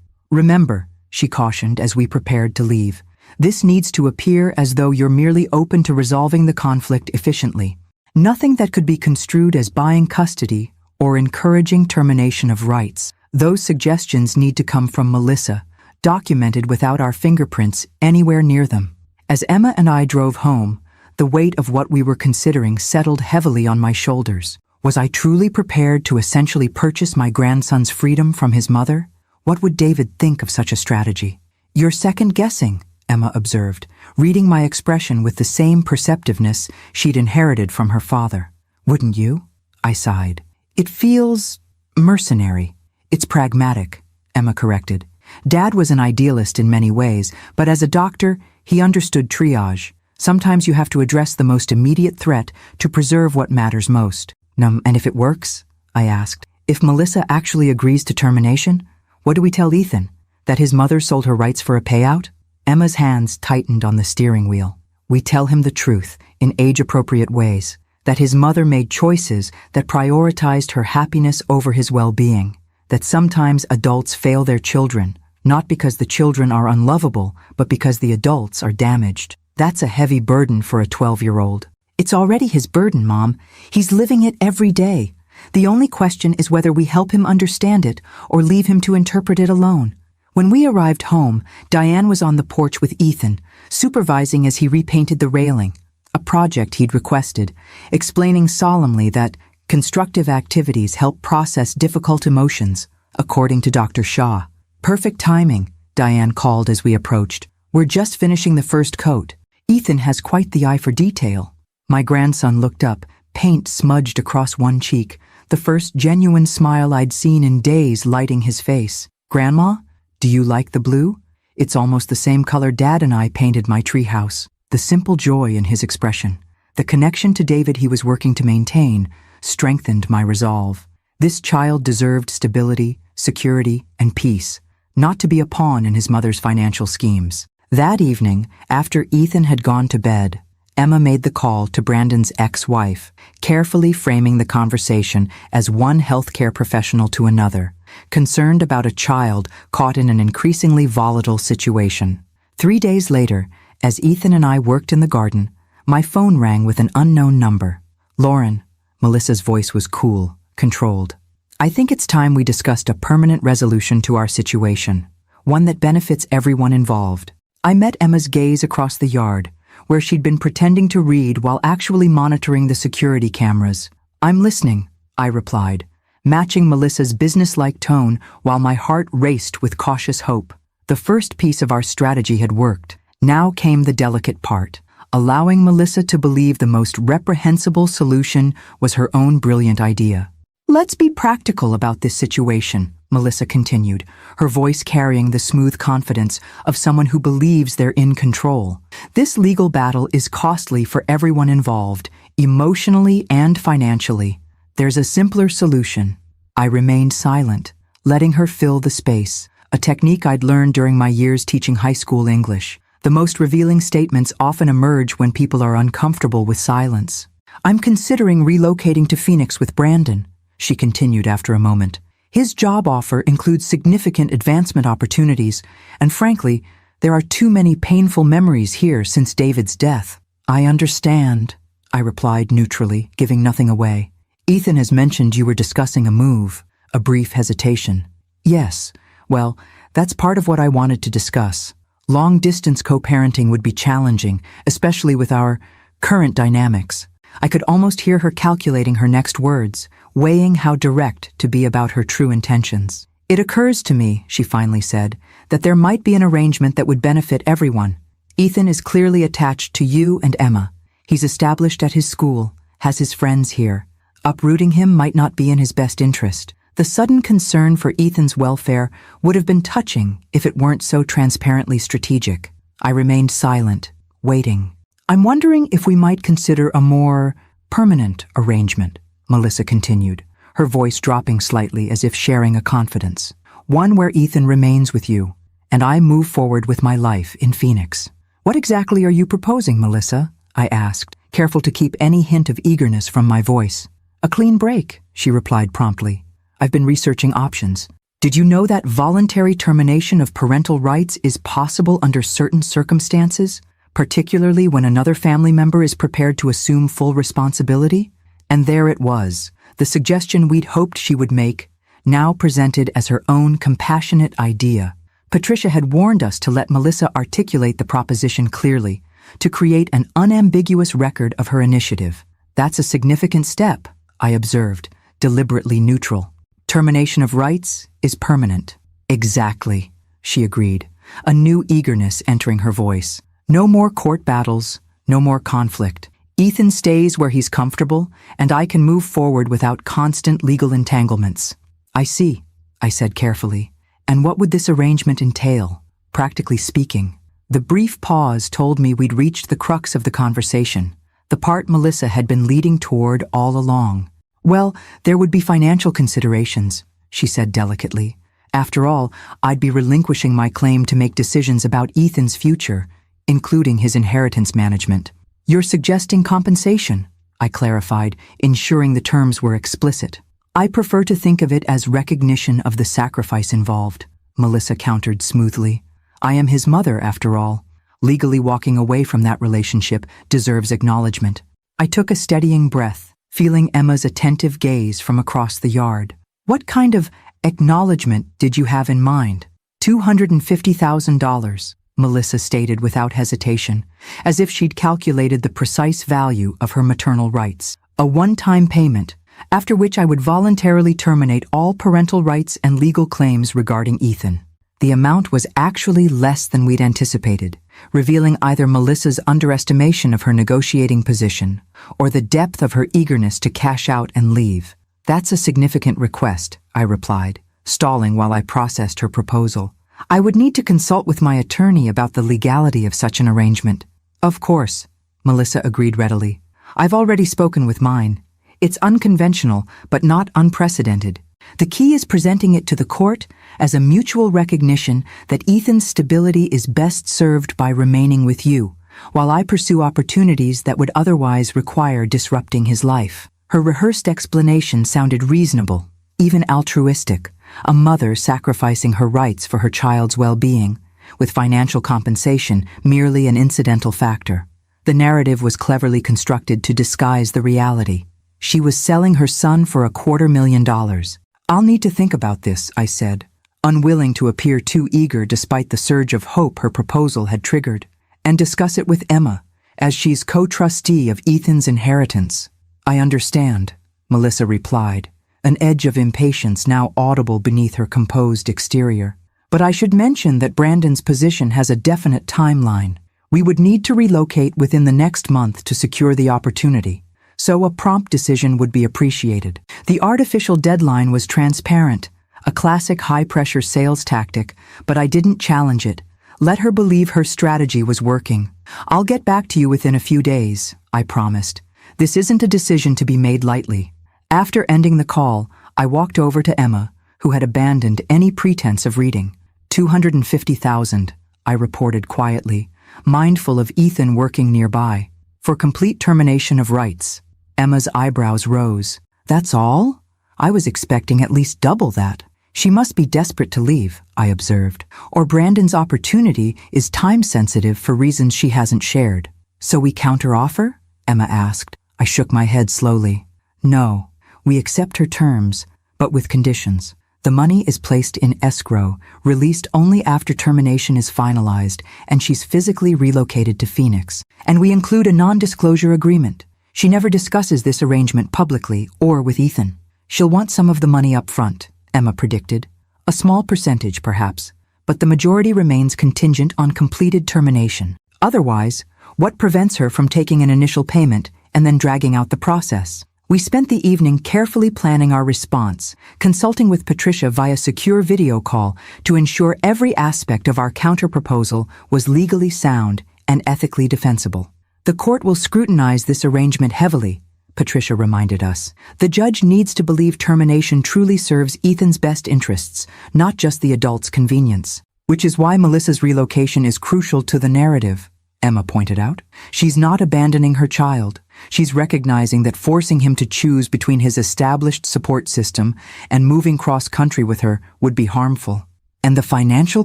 Remember, she cautioned as we prepared to leave, this needs to appear as though you're merely open to resolving the conflict efficiently. Nothing that could be construed as buying custody or encouraging termination of rights. Those suggestions need to come from Melissa, documented without our fingerprints anywhere near them. As Emma and I drove home, the weight of what we were considering settled heavily on my shoulders. Was I truly prepared to essentially purchase my grandson's freedom from his mother? What would David think of such a strategy? You're second-guessing, Emma observed, reading my expression with the same perceptiveness she'd inherited from her father. Wouldn't you? I sighed. It feels mercenary. It's pragmatic, Emma corrected. Dad was an idealist in many ways, but as a doctor, he understood triage. Sometimes you have to address the most immediate threat to preserve what matters most. And if it works? I asked. If Melissa actually agrees to termination, what do we tell Ethan? That his mother sold her rights for a payout? Emma's hands tightened on the steering wheel. We tell him the truth, in age-appropriate ways. That his mother made choices that prioritized her happiness over his well-being. That sometimes adults fail their children, not because the children are unlovable, but because the adults are damaged. That's a heavy burden for a 12-year-old. It's already his burden, Mom. He's living it every day. The only question is whether we help him understand it or leave him to interpret it alone. When we arrived home, Diane was on the porch with Ethan, supervising as he repainted the railing, a project he'd requested, explaining solemnly that constructive activities help process difficult emotions, according to Dr. Shaw. Perfect timing, Diane called as we approached. We're just finishing the first coat. Ethan has quite the eye for detail. My grandson looked up, paint smudged across one cheek, the first genuine smile I'd seen in days lighting his face. Grandma, do you like the blue? It's almost the same color Dad and I painted my treehouse. The simple joy in his expression, the connection to David he was working to maintain, strengthened my resolve. This child deserved stability, security, and peace, not to be a pawn in his mother's financial schemes. That evening, after Ethan had gone to bed, Emma made the call to Brandon's ex-wife, carefully framing the conversation as one healthcare professional to another, concerned about a child caught in an increasingly volatile situation. 3 days later, as Ethan and I worked in the garden, my phone rang with an unknown number. Lauren, Melissa's voice was cool, controlled. I think it's time we discussed a permanent resolution to our situation, one that benefits everyone involved. I met Emma's gaze across the yard, where she'd been pretending to read while actually monitoring the security cameras. I'm listening, I replied, matching Melissa's businesslike tone while my heart raced with cautious hope. The first piece of our strategy had worked. Now came the delicate part, allowing Melissa to believe the most reprehensible solution was her own brilliant idea. Let's be practical about this situation, Melissa continued, her voice carrying the smooth confidence of someone who believes they're in control. This legal battle is costly for everyone involved, emotionally and financially. There's a simpler solution. I remained silent, letting her fill the space, a technique I'd learned during my years teaching high school English. The most revealing statements often emerge when people are uncomfortable with silence. I'm considering relocating to Phoenix with Brandon, she continued after a moment. His job offer includes significant advancement opportunities, and frankly, there are too many painful memories here since David's death. I understand, I replied neutrally, giving nothing away. Ethan has mentioned you were discussing a move, a brief hesitation. Yes, well, that's part of what I wanted to discuss. Long-distance co-parenting would be challenging, especially with our current dynamics. I could almost hear her calculating her next words, weighing how direct to be about her true intentions. "It occurs to me," she finally said, "that there might be an arrangement that would benefit everyone. Ethan is clearly attached to you and Emma. He's established at his school, has his friends here. Uprooting him might not be in his best interest. The sudden concern for Ethan's welfare would have been touching if it weren't so transparently strategic." I remained silent, waiting. "I'm wondering if we might consider a more permanent arrangement," Melissa continued, her voice dropping slightly as if sharing a confidence. "One where Ethan remains with you, and I move forward with my life in Phoenix." "What exactly are you proposing, Melissa?" I asked, careful to keep any hint of eagerness from my voice. "A clean break," she replied promptly. "I've been researching options. Did you know that voluntary termination of parental rights is possible under certain circumstances, particularly when another family member is prepared to assume full responsibility?" And there it was, the suggestion we'd hoped she would make, now presented as her own compassionate idea. Patricia had warned us to let Melissa articulate the proposition clearly, to create an unambiguous record of her initiative. "That's a significant step," I observed, deliberately neutral. "Termination of rights is permanent." "Exactly," she agreed, a new eagerness entering her voice. "No more court battles, no more conflict. Ethan stays where he's comfortable, and I can move forward without constant legal entanglements." "I see," I said carefully. "And what would this arrangement entail, practically speaking?" The brief pause told me we'd reached the crux of the conversation, the part Melissa had been leading toward all along. "Well, there would be financial considerations," she said delicately. "After all, I'd be relinquishing my claim to make decisions about Ethan's future, including his inheritance management." "You're suggesting compensation," I clarified, ensuring the terms were explicit. "I prefer to think of it as recognition of the sacrifice involved," Melissa countered smoothly. "I am his mother, after all. Legally walking away from that relationship deserves acknowledgement." I took a steadying breath, feeling Emma's attentive gaze from across the yard. "What kind of acknowledgement did you have in mind?" $250,000, Melissa stated without hesitation, as if she'd calculated the precise value of her maternal rights. "A one-time payment, after which I would voluntarily terminate all parental rights and legal claims regarding Ethan." The amount was actually less than we'd anticipated, revealing either Melissa's underestimation of her negotiating position or the depth of her eagerness to cash out and leave. "That's a significant request," I replied, stalling while I processed her proposal. "I would need to consult with my attorney about the legality of such an arrangement." "Of course," Melissa agreed readily. "I've already spoken with mine. It's unconventional, but not unprecedented. The key is presenting it to the court as a mutual recognition that Ethan's stability is best served by remaining with you, while I pursue opportunities that would otherwise require disrupting his life." Her rehearsed explanation sounded reasonable, even altruistic, a mother sacrificing her rights for her child's well-being, with financial compensation merely an incidental factor. The narrative was cleverly constructed to disguise the reality. She was selling her son for $250,000. "I'll need to think about this," I said, unwilling to appear too eager despite the surge of hope her proposal had triggered, "and discuss it with Emma, as she's co-trustee of Ethan's inheritance." "I understand," Melissa replied, an edge of impatience now audible beneath her composed exterior. "But I should mention that Brandon's position has a definite timeline. We would need to relocate within the next month to secure the opportunity, so a prompt decision would be appreciated." The artificial deadline was transparent, a classic high-pressure sales tactic, but I didn't challenge it. Let her believe her strategy was working. "I'll get back to you within a few days," I promised. "This isn't a decision to be made lightly." After ending the call, I walked over to Emma, who had abandoned any pretense of reading. $250,000, I reported quietly, mindful of Ethan working nearby. "For complete termination of rights." Emma's eyebrows rose. "That's all? I was expecting at least double that." "She must be desperate to leave," I observed, "or Brandon's opportunity is time-sensitive for reasons she hasn't shared." "So we counter-offer?" Emma asked. I shook my head slowly. "No, we accept her terms, but with conditions. The money is placed in escrow, released only after termination is finalized, and she's physically relocated to Phoenix. And we include a non-disclosure agreement. She never discusses this arrangement publicly or with Ethan. She'll want some of the money up front, Emma predicted. A small percentage, perhaps, but the majority remains contingent on completed termination. Otherwise, what prevents her from taking an initial payment and then dragging out the process? We spent the evening carefully planning our response, consulting with Patricia via secure video call to ensure every aspect of our counterproposal was legally sound and ethically defensible. The court will scrutinize this arrangement heavily, Patricia reminded us. The judge needs to believe termination truly serves Ethan's best interests, not just the adult's convenience. Which is why Melissa's relocation is crucial to the narrative, Emma pointed out. She's not abandoning her child. She's recognizing that forcing him to choose between his established support system and moving cross-country with her would be harmful. And the financial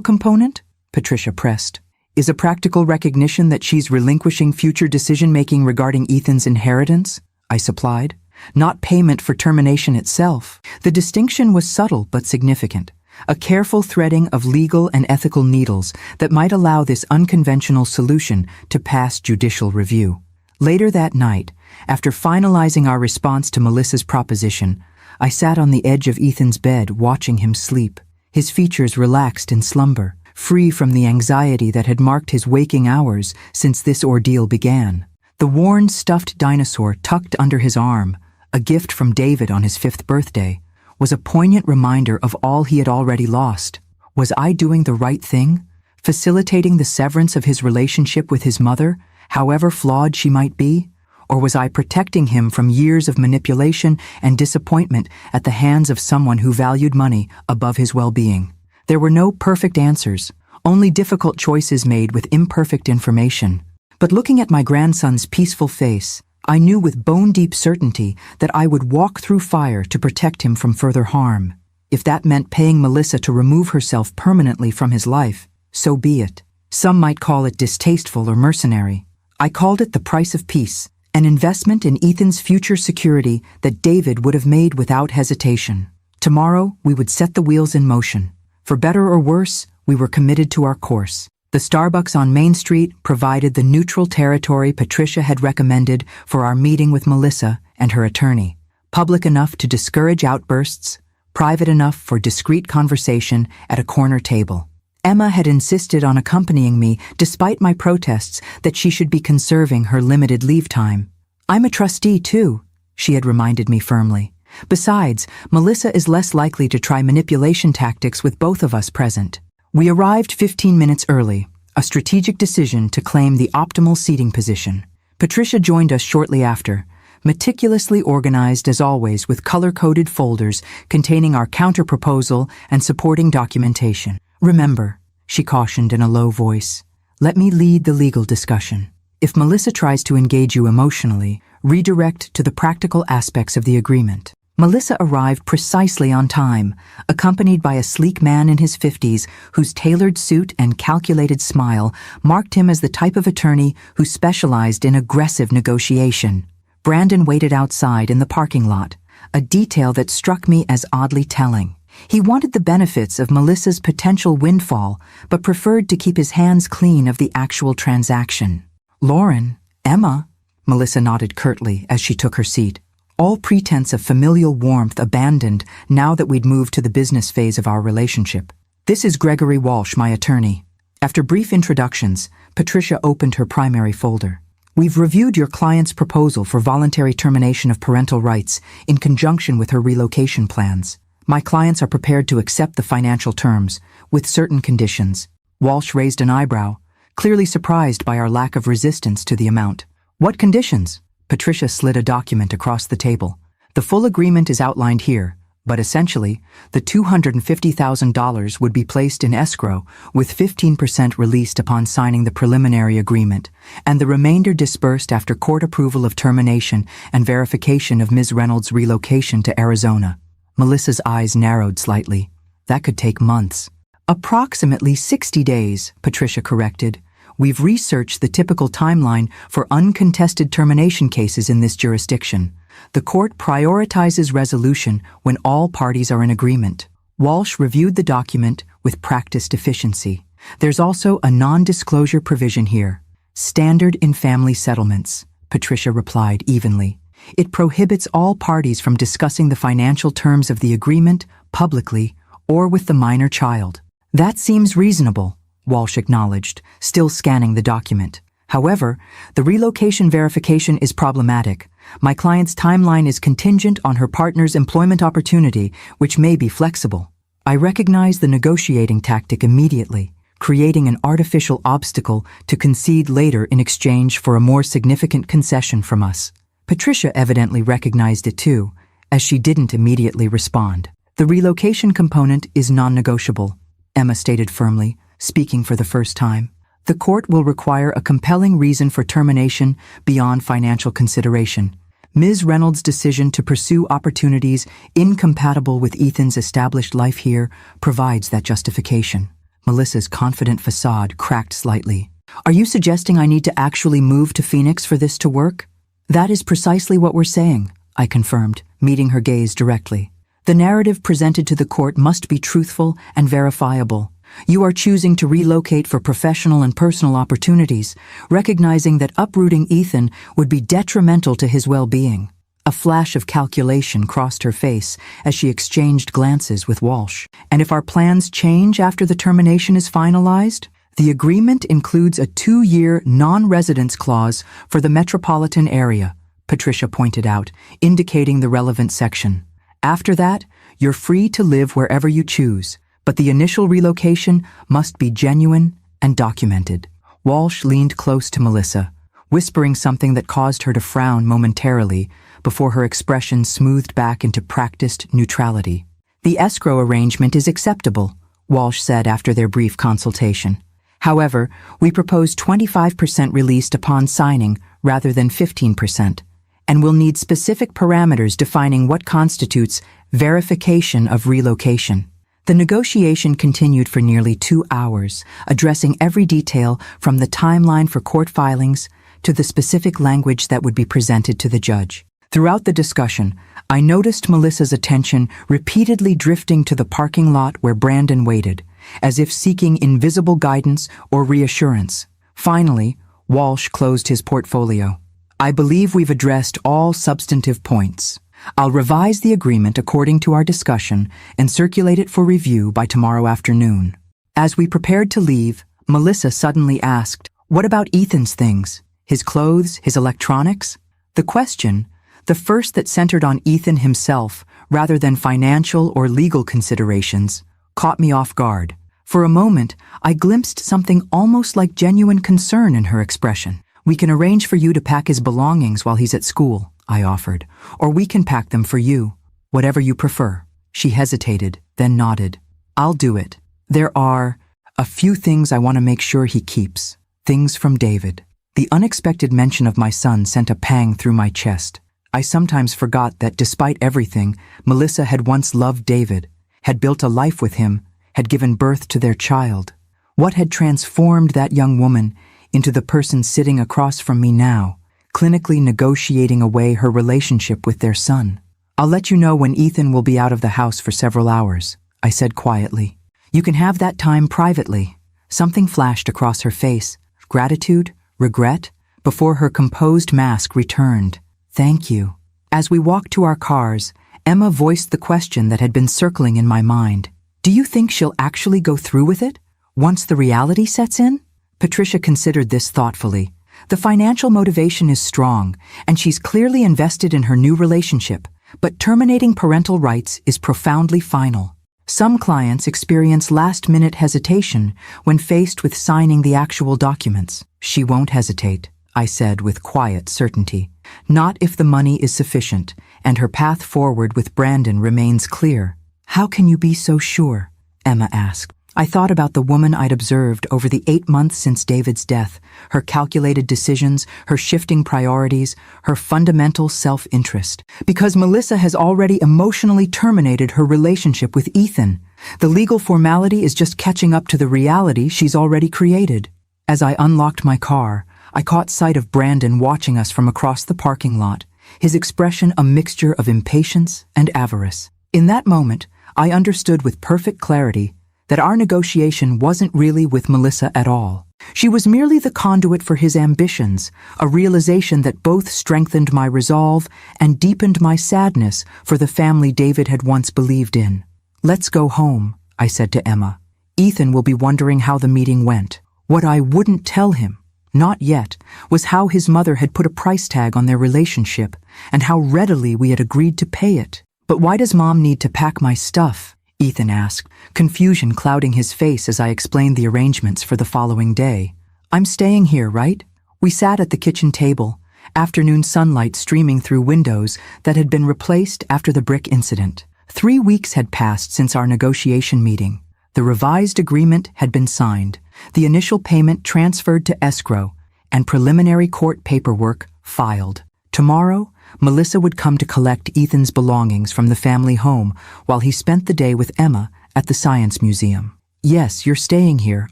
component? Patricia pressed. Is a practical recognition that she's relinquishing future decision-making regarding Ethan's inheritance? I supplied. Not payment for termination itself. The distinction was subtle but significant. A careful threading of legal and ethical needles that might allow this unconventional solution to pass judicial review. Later that night, after finalizing our response to Melissa's proposition, I sat on the edge of Ethan's bed watching him sleep, his features relaxed in slumber, free from the anxiety that had marked his waking hours since this ordeal began. The worn stuffed dinosaur tucked under his arm, a gift from David on his 5th birthday, was a poignant reminder of all he had already lost. Was I doing the right thing? Facilitating the severance of his relationship with his mother, however flawed she might be? Or was I protecting him from years of manipulation and disappointment at the hands of someone who valued money above his well-being? There were no perfect answers, only difficult choices made with imperfect information. But looking at my grandson's peaceful face, I knew with bone-deep certainty that I would walk through fire to protect him from further harm. If that meant paying Melissa to remove herself permanently from his life, so be it. Some might call it distasteful or mercenary. I called it the price of peace, an investment in Ethan's future security that David would have made without hesitation. Tomorrow, we would set the wheels in motion. For better or worse, we were committed to our course. The Starbucks on Main Street provided the neutral territory Patricia had recommended for our meeting with Melissa and her attorney. Public enough to discourage outbursts, private enough for discreet conversation at a corner table. Emma had insisted on accompanying me despite my protests that she should be conserving her limited leave time. I'm a trustee too, she had reminded me firmly. Besides, Melissa is less likely to try manipulation tactics with both of us present. We arrived 15 minutes early, a strategic decision to claim the optimal seating position. Patricia joined us shortly after, meticulously organized as always with color-coded folders containing our counter-proposal and supporting documentation. Remember, she cautioned in a low voice, let me lead the legal discussion. If Melissa tries to engage you emotionally, redirect to the practical aspects of the agreement. Melissa arrived precisely on time, accompanied by a sleek man in his 50s whose tailored suit and calculated smile marked him as the type of attorney who specialized in aggressive negotiation. Brandon waited outside in the parking lot, a detail that struck me as oddly telling. He wanted the benefits of Melissa's potential windfall, but preferred to keep his hands clean of the actual transaction. Lauren, Emma, Melissa nodded curtly as she took her seat. All pretense of familial warmth abandoned now that we'd moved to the business phase of our relationship. This is Gregory Walsh, my attorney. After brief introductions, Patricia opened her primary folder. We've reviewed your client's proposal for voluntary termination of parental rights in conjunction with her relocation plans. My clients are prepared to accept the financial terms, with certain conditions. Walsh raised an eyebrow, clearly surprised by our lack of resistance to the amount. What conditions? Patricia slid a document across the table. The full agreement is outlined here, but essentially, the $250,000 would be placed in escrow, with 15% released upon signing the preliminary agreement, and the remainder dispersed after court approval of termination and verification of Ms. Reynolds' relocation to Arizona. Melissa's eyes narrowed slightly. That could take months. Approximately 60 days, Patricia corrected. We've researched the typical timeline for uncontested termination cases in this jurisdiction. The court prioritizes resolution when all parties are in agreement. Walsh reviewed the document with practiced efficiency. There's also a non-disclosure provision here. Standard in family settlements, Patricia replied evenly. It prohibits all parties from discussing the financial terms of the agreement publicly or with the minor child. That seems reasonable, Walsh acknowledged, still scanning the document. However, the relocation verification is problematic. My client's timeline is contingent on her partner's employment opportunity, which may be flexible. I recognize the negotiating tactic immediately, creating an artificial obstacle to concede later in exchange for a more significant concession from us. Patricia evidently recognized it too, as she didn't immediately respond. The relocation component is non-negotiable, Emma stated firmly, speaking for the first time. The court will require a compelling reason for termination beyond financial consideration. Ms. Reynolds' decision to pursue opportunities incompatible with Ethan's established life here provides that justification. Melissa's confident facade cracked slightly. Are you suggesting I need to actually move to Phoenix for this to work? That is precisely what we're saying, I confirmed, meeting her gaze directly. The narrative presented to the court must be truthful and verifiable. You are choosing to relocate for professional and personal opportunities, recognizing that uprooting Ethan would be detrimental to his well-being. A flash of calculation crossed her face as she exchanged glances with Walsh. And if our plans change after the termination is finalized? The agreement includes a 2-year non-residence clause for the metropolitan area, Patricia pointed out, indicating the relevant section. After that, you're free to live wherever you choose. But the initial relocation must be genuine and documented. Walsh leaned close to Melissa, whispering something that caused her to frown momentarily before her expression smoothed back into practiced neutrality. The escrow arrangement is acceptable, Walsh said after their brief consultation. However, we propose 25% released upon signing rather than 15%, and will need specific parameters defining what constitutes verification of relocation. The negotiation continued for nearly 2 hours, addressing every detail from the timeline for court filings to the specific language that would be presented to the judge. Throughout the discussion, I noticed Melissa's attention repeatedly drifting to the parking lot where Brandon waited, as if seeking invisible guidance or reassurance. Finally, Walsh closed his portfolio. I believe we've addressed all substantive points. I'll revise the agreement according to our discussion and circulate it for review by tomorrow afternoon. As we prepared to leave, Melissa suddenly asked, "What about Ethan's things? His clothes, his electronics?" The question, the first that centered on Ethan himself rather than financial or legal considerations, caught me off guard. For a moment, I glimpsed something almost like genuine concern in her expression. "We can arrange for you to pack his belongings while he's at school," I offered, "or we can pack them for you, whatever you prefer." She hesitated, then nodded. "I'll do it. There are a few things I want to make sure he keeps. Things from David." The unexpected mention of my son sent a pang through my chest. I sometimes forgot that despite everything, Melissa had once loved David, had built a life with him, had given birth to their child. What had transformed that young woman into the person sitting across from me now, clinically negotiating away her relationship with their son? "I'll let you know when Ethan will be out of the house for several hours," I said quietly. "You can have that time privately." Something flashed across her face, gratitude, regret, before her composed mask returned. "Thank you." As we walked to our cars, Emma voiced the question that had been circling in my mind. "Do you think she'll actually go through with it, once the reality sets in?" Patricia considered this thoughtfully. The financial motivation is strong, and she's clearly invested in her new relationship, but terminating parental rights is profoundly final. Some clients experience last-minute hesitation when faced with signing the actual documents. "She won't hesitate," I said with quiet certainty. "Not if the money is sufficient, and her path forward with Brandon remains clear." "How can you be so sure?" Emma asked. I thought about the woman I'd observed over the 8 months since David's death, her calculated decisions, her shifting priorities, her fundamental self-interest. Because Melissa has already emotionally terminated her relationship with Ethan. The legal formality is just catching up to the reality she's already created. As I unlocked my car, I caught sight of Brandon watching us from across the parking lot, his expression a mixture of impatience and avarice. In that moment, I understood with perfect clarity that our negotiation wasn't really with Melissa at all. She was merely the conduit for his ambitions, a realization that both strengthened my resolve and deepened my sadness for the family David had once believed in. "Let's go home," I said to Emma. "Ethan will be wondering how the meeting went." What I wouldn't tell him, not yet, was how his mother had put a price tag on their relationship and how readily we had agreed to pay it. "But why does Mom need to pack my stuff?" Ethan asked, confusion clouding his face as I explained the arrangements for the following day. "I'm staying here, right?" We sat at the kitchen table, afternoon sunlight streaming through windows that had been replaced after the brick incident. 3 weeks had passed since our negotiation meeting. The revised agreement had been signed, the initial payment transferred to escrow, and preliminary court paperwork filed. Tomorrow, Melissa would come to collect Ethan's belongings from the family home while he spent the day with Emma at the Science Museum. "Yes, you're staying here,"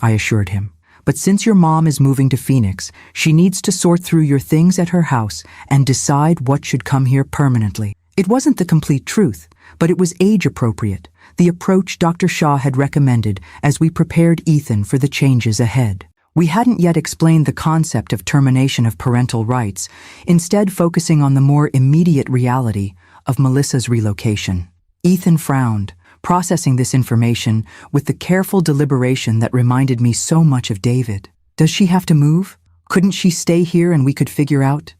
I assured him. "But since your mom is moving to Phoenix, she needs to sort through your things at her house and decide what should come here permanently." It wasn't the complete truth, but it was age-appropriate, the approach Dr. Shaw had recommended as we prepared Ethan for the changes ahead. We hadn't yet explained the concept of termination of parental rights, instead focusing on the more immediate reality of Melissa's relocation. Ethan frowned, processing this information with the careful deliberation that reminded me so much of David. "Does she have to move? Couldn't she stay here and we could figure out,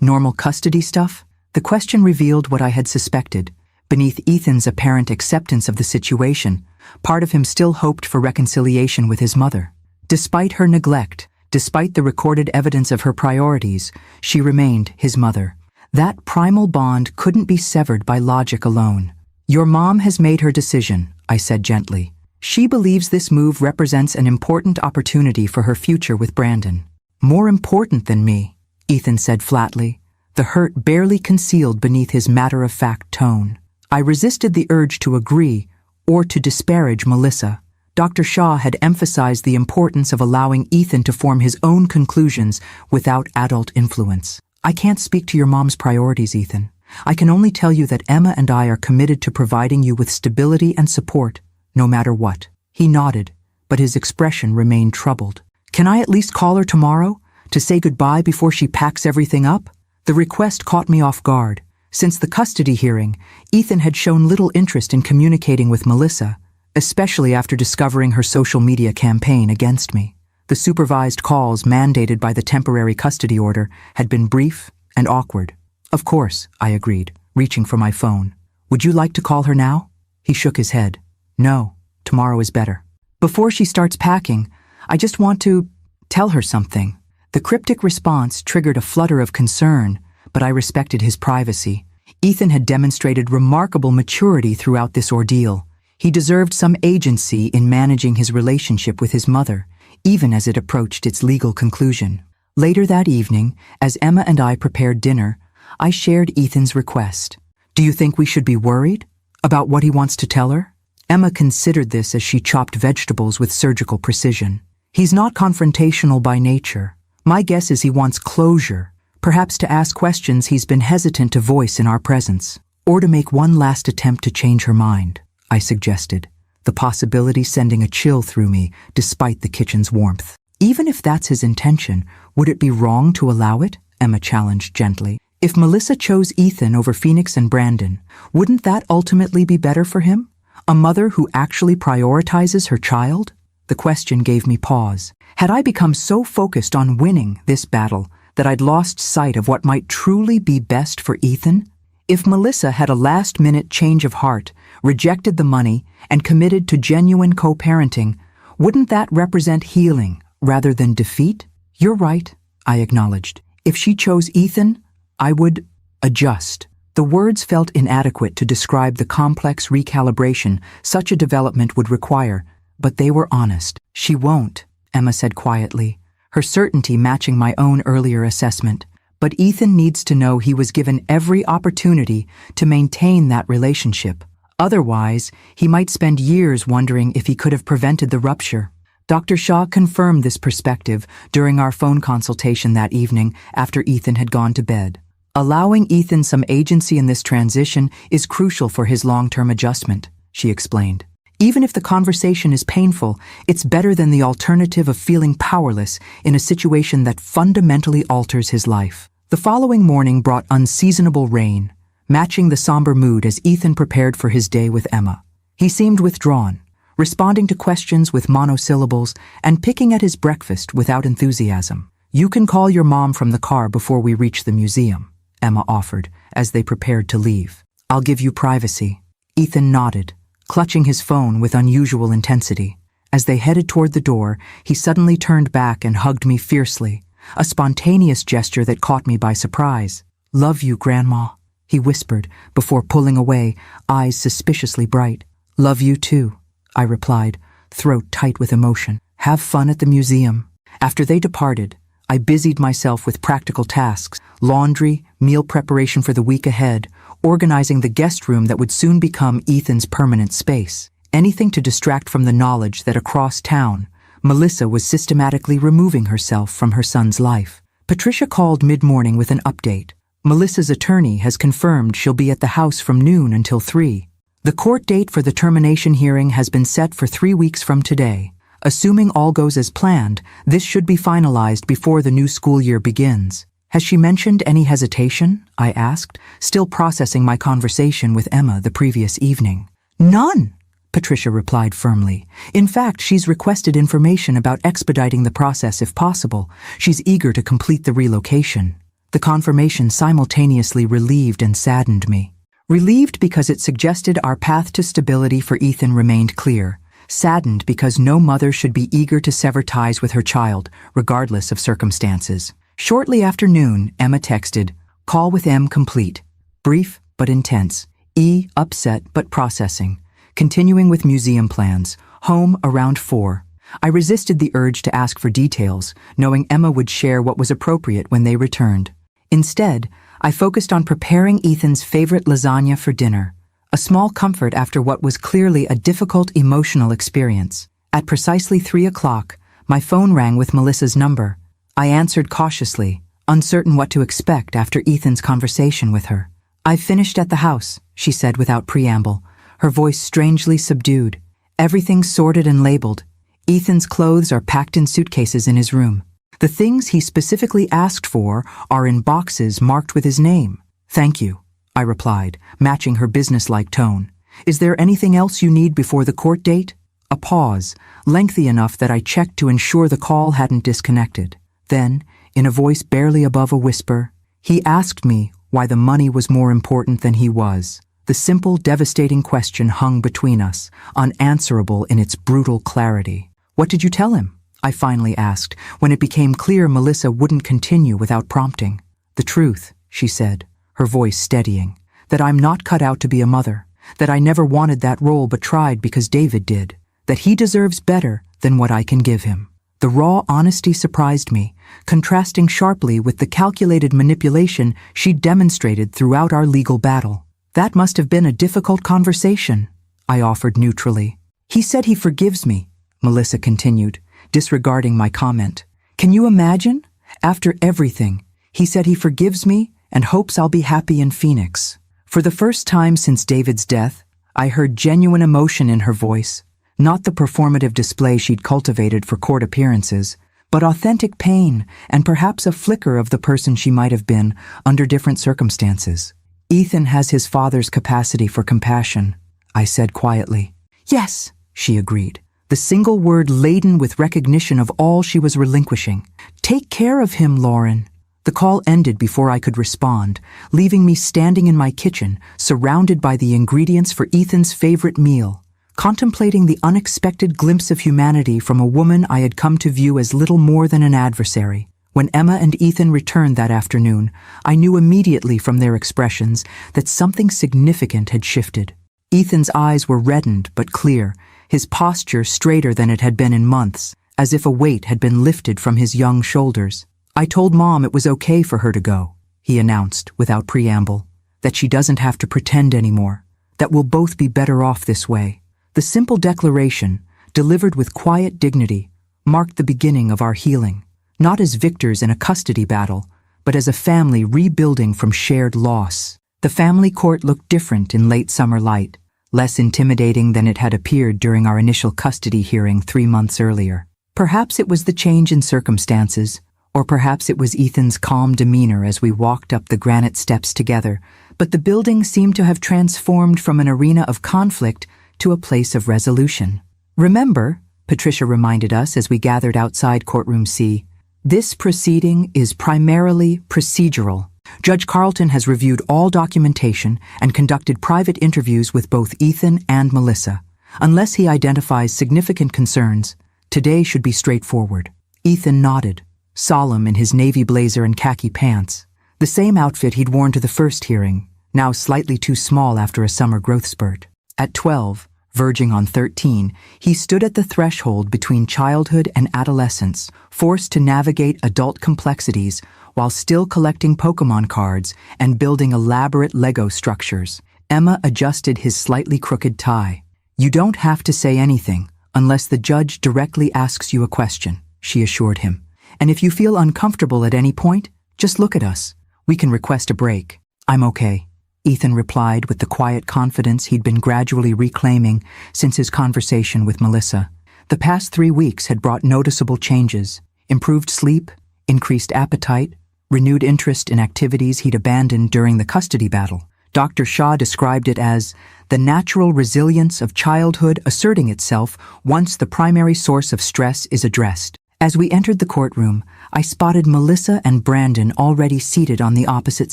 normal custody stuff?" The question revealed what I had suspected. Beneath Ethan's apparent acceptance of the situation, part of him still hoped for reconciliation with his mother. Despite her neglect, despite the recorded evidence of her priorities, she remained his mother. That primal bond couldn't be severed by logic alone. "Your mom has made her decision," I said gently. "She believes this move represents an important opportunity for her future with Brandon." "More important than me," Ethan said flatly, the hurt barely concealed beneath his matter-of-fact tone. I resisted the urge to agree or to disparage Melissa. Dr. Shaw had emphasized the importance of allowing Ethan to form his own conclusions without adult influence. "I can't speak to your mom's priorities, Ethan. I can only tell you that Emma and I are committed to providing you with stability and support, no matter what." He nodded, but his expression remained troubled. "Can I at least call her tomorrow, to say goodbye before she packs everything up?" The request caught me off guard. Since the custody hearing, Ethan had shown little interest in communicating with Melissa, especially after discovering her social media campaign against me. The supervised calls mandated by the temporary custody order had been brief and awkward. "Of course," I agreed, reaching for my phone. "Would you like to call her now?" He shook his head. "No, tomorrow is better. Before she starts packing, I just want to tell her something." The cryptic response triggered a flutter of concern, but I respected his privacy. Ethan had demonstrated remarkable maturity throughout this ordeal. He deserved some agency in managing his relationship with his mother, even as it approached its legal conclusion. Later that evening, as Emma and I prepared dinner, I shared Ethan's request. "Do you think we should be worried about what he wants to tell her?" Emma considered this as she chopped vegetables with surgical precision. "He's not confrontational by nature. My guess is he wants closure, perhaps to ask questions he's been hesitant to voice in our presence, or to make one last attempt to change her mind," I suggested, the possibility sending a chill through me despite the kitchen's warmth. "Even if that's his intention, would it be wrong to allow it?" Emma challenged gently. "If Melissa chose Ethan over Phoenix and Brandon, wouldn't that ultimately be better for him? A mother who actually prioritizes her child?" The question gave me pause. Had I become so focused on winning this battle that I'd lost sight of what might truly be best for Ethan? If Melissa had a last-minute change of heart, rejected the money, and committed to genuine co-parenting, wouldn't that represent healing rather than defeat? "You're right," I acknowledged. "If she chose Ethan, I would adjust." The words felt inadequate to describe the complex recalibration such a development would require, but they were honest. "She won't," Emma said quietly, her certainty matching my own earlier assessment. "But Ethan needs to know he was given every opportunity to maintain that relationship. Otherwise, he might spend years wondering if he could have prevented the rupture." Dr. Shaw confirmed this perspective during our phone consultation that evening after Ethan had gone to bed. "Allowing Ethan some agency in this transition is crucial for his long-term adjustment," she explained. Even if the conversation is painful, it's better than the alternative of feeling powerless in a situation that fundamentally alters his life. The following morning brought unseasonable rain, matching the somber mood as Ethan prepared for his day with Emma. He seemed withdrawn, responding to questions with monosyllables and picking at his breakfast without enthusiasm. "You can call your mom from the car before we reach the museum," Emma offered as they prepared to leave. "I'll give you privacy." Ethan nodded, clutching his phone with unusual intensity. As they headed toward the door, he suddenly turned back and hugged me fiercely, a spontaneous gesture that caught me by surprise. "Love you, Grandma," he whispered before pulling away, eyes suspiciously bright. "Love you too," I replied, throat tight with emotion. "Have fun at the museum." After they departed, I busied myself with practical tasks, laundry, meal preparation for the week ahead, organizing the guest room that would soon become Ethan's permanent space. Anything to distract from the knowledge that across town, Melissa was systematically removing herself from her son's life. Patricia called mid-morning with an update. Melissa's attorney has confirmed she'll be at the house from noon until 3. The court date for the termination hearing has been set for 3 weeks from today. Assuming all goes as planned, this should be finalized before the new school year begins. "Has she mentioned any hesitation?" I asked, still processing my conversation with Emma the previous evening. "None," Patricia replied firmly. "In fact, she's requested information about expediting the process if possible. She's eager to complete the relocation." The confirmation simultaneously relieved and saddened me. Relieved because it suggested our path to stability for Ethan remained clear. Saddened because no mother should be eager to sever ties with her child, regardless of circumstances. Shortly after noon, Emma texted, "Call with M complete. Brief but intense. E upset but processing. Continuing with museum plans. Home around 4. I resisted the urge to ask for details, knowing Emma would share what was appropriate when they returned. Instead, I focused on preparing Ethan's favorite lasagna for dinner, a small comfort after what was clearly a difficult emotional experience. At precisely 3 o'clock, my phone rang with Melissa's number. I answered cautiously, uncertain what to expect after Ethan's conversation with her. "I've finished at the house," she said without preamble, her voice strangely subdued. "Everything's sorted and labeled. Ethan's clothes are packed in suitcases in his room. The things he specifically asked for are in boxes marked with his name." "Thank you," I replied, matching her businesslike tone. "Is there anything else you need before the court date?" A pause, lengthy enough that I checked to ensure the call hadn't disconnected. Then, in a voice barely above a whisper, he asked me why the money was more important than he was. The simple, devastating question hung between us, unanswerable in its brutal clarity. "What did you tell him?" I finally asked, when it became clear Melissa wouldn't continue without prompting. "The truth," she said, her voice steadying, "that I'm not cut out to be a mother, that I never wanted that role but tried because David did, that he deserves better than what I can give him." The raw honesty surprised me, contrasting sharply with the calculated manipulation she'd demonstrated throughout our legal battle. "That must have been a difficult conversation," I offered neutrally. "He said he forgives me," Melissa continued, disregarding my comment. "Can you imagine? After everything, he said he forgives me and hopes I'll be happy in Phoenix." For the first time since David's death, I heard genuine emotion in her voice, not the performative display she'd cultivated for court appearances, but authentic pain and perhaps a flicker of the person she might have been under different circumstances. "Ethan has his father's capacity for compassion," I said quietly. "Yes," she agreed, the single word laden with recognition of all she was relinquishing. "Take care of him, Lauren." The call ended before I could respond, leaving me standing in my kitchen, surrounded by the ingredients for Ethan's favorite meal, contemplating the unexpected glimpse of humanity from a woman I had come to view as little more than an adversary. When Emma and Ethan returned that afternoon, I knew immediately from their expressions that something significant had shifted. Ethan's eyes were reddened but clear, his posture straighter than it had been in months, as if a weight had been lifted from his young shoulders. "I told Mom it was okay for her to go," he announced without preamble, "that she doesn't have to pretend anymore, that we'll both be better off this way." The simple declaration, delivered with quiet dignity, marked the beginning of our healing, not as victors in a custody battle, but as a family rebuilding from shared loss. The family court looked different in late summer light. less intimidating than it had appeared during our initial custody hearing 3 months earlier. Perhaps it was the change in circumstances, or perhaps it was Ethan's calm demeanor as we walked up the granite steps together, but the building seemed to have transformed from an arena of conflict to a place of resolution. "Remember," Patricia reminded us as we gathered outside courtroom C, "this proceeding is primarily procedural. Judge Carlton has reviewed all documentation and conducted private interviews with both Ethan and Melissa. Unless he identifies significant concerns, today should be straightforward." Ethan nodded, solemn in his navy blazer and khaki pants, the same outfit he'd worn to the first hearing, now slightly too small after a summer growth spurt. At 12, verging on 13, he stood at the threshold between childhood and adolescence, forced to navigate adult complexities while still collecting Pokemon cards and building elaborate Lego structures. Emma adjusted his slightly crooked tie. "You don't have to say anything unless the judge directly asks you a question," she assured him. "And if you feel uncomfortable at any point, just look at us. We can request a break." "I'm okay," Ethan replied with the quiet confidence he'd been gradually reclaiming since his conversation with Melissa. The past 3 weeks had brought noticeable changes: improved sleep, increased appetite, renewed interest in activities he'd abandoned during the custody battle. Dr. Shaw described it as the natural resilience of childhood asserting itself once the primary source of stress is addressed. As we entered the courtroom, I spotted Melissa and Brandon already seated on the opposite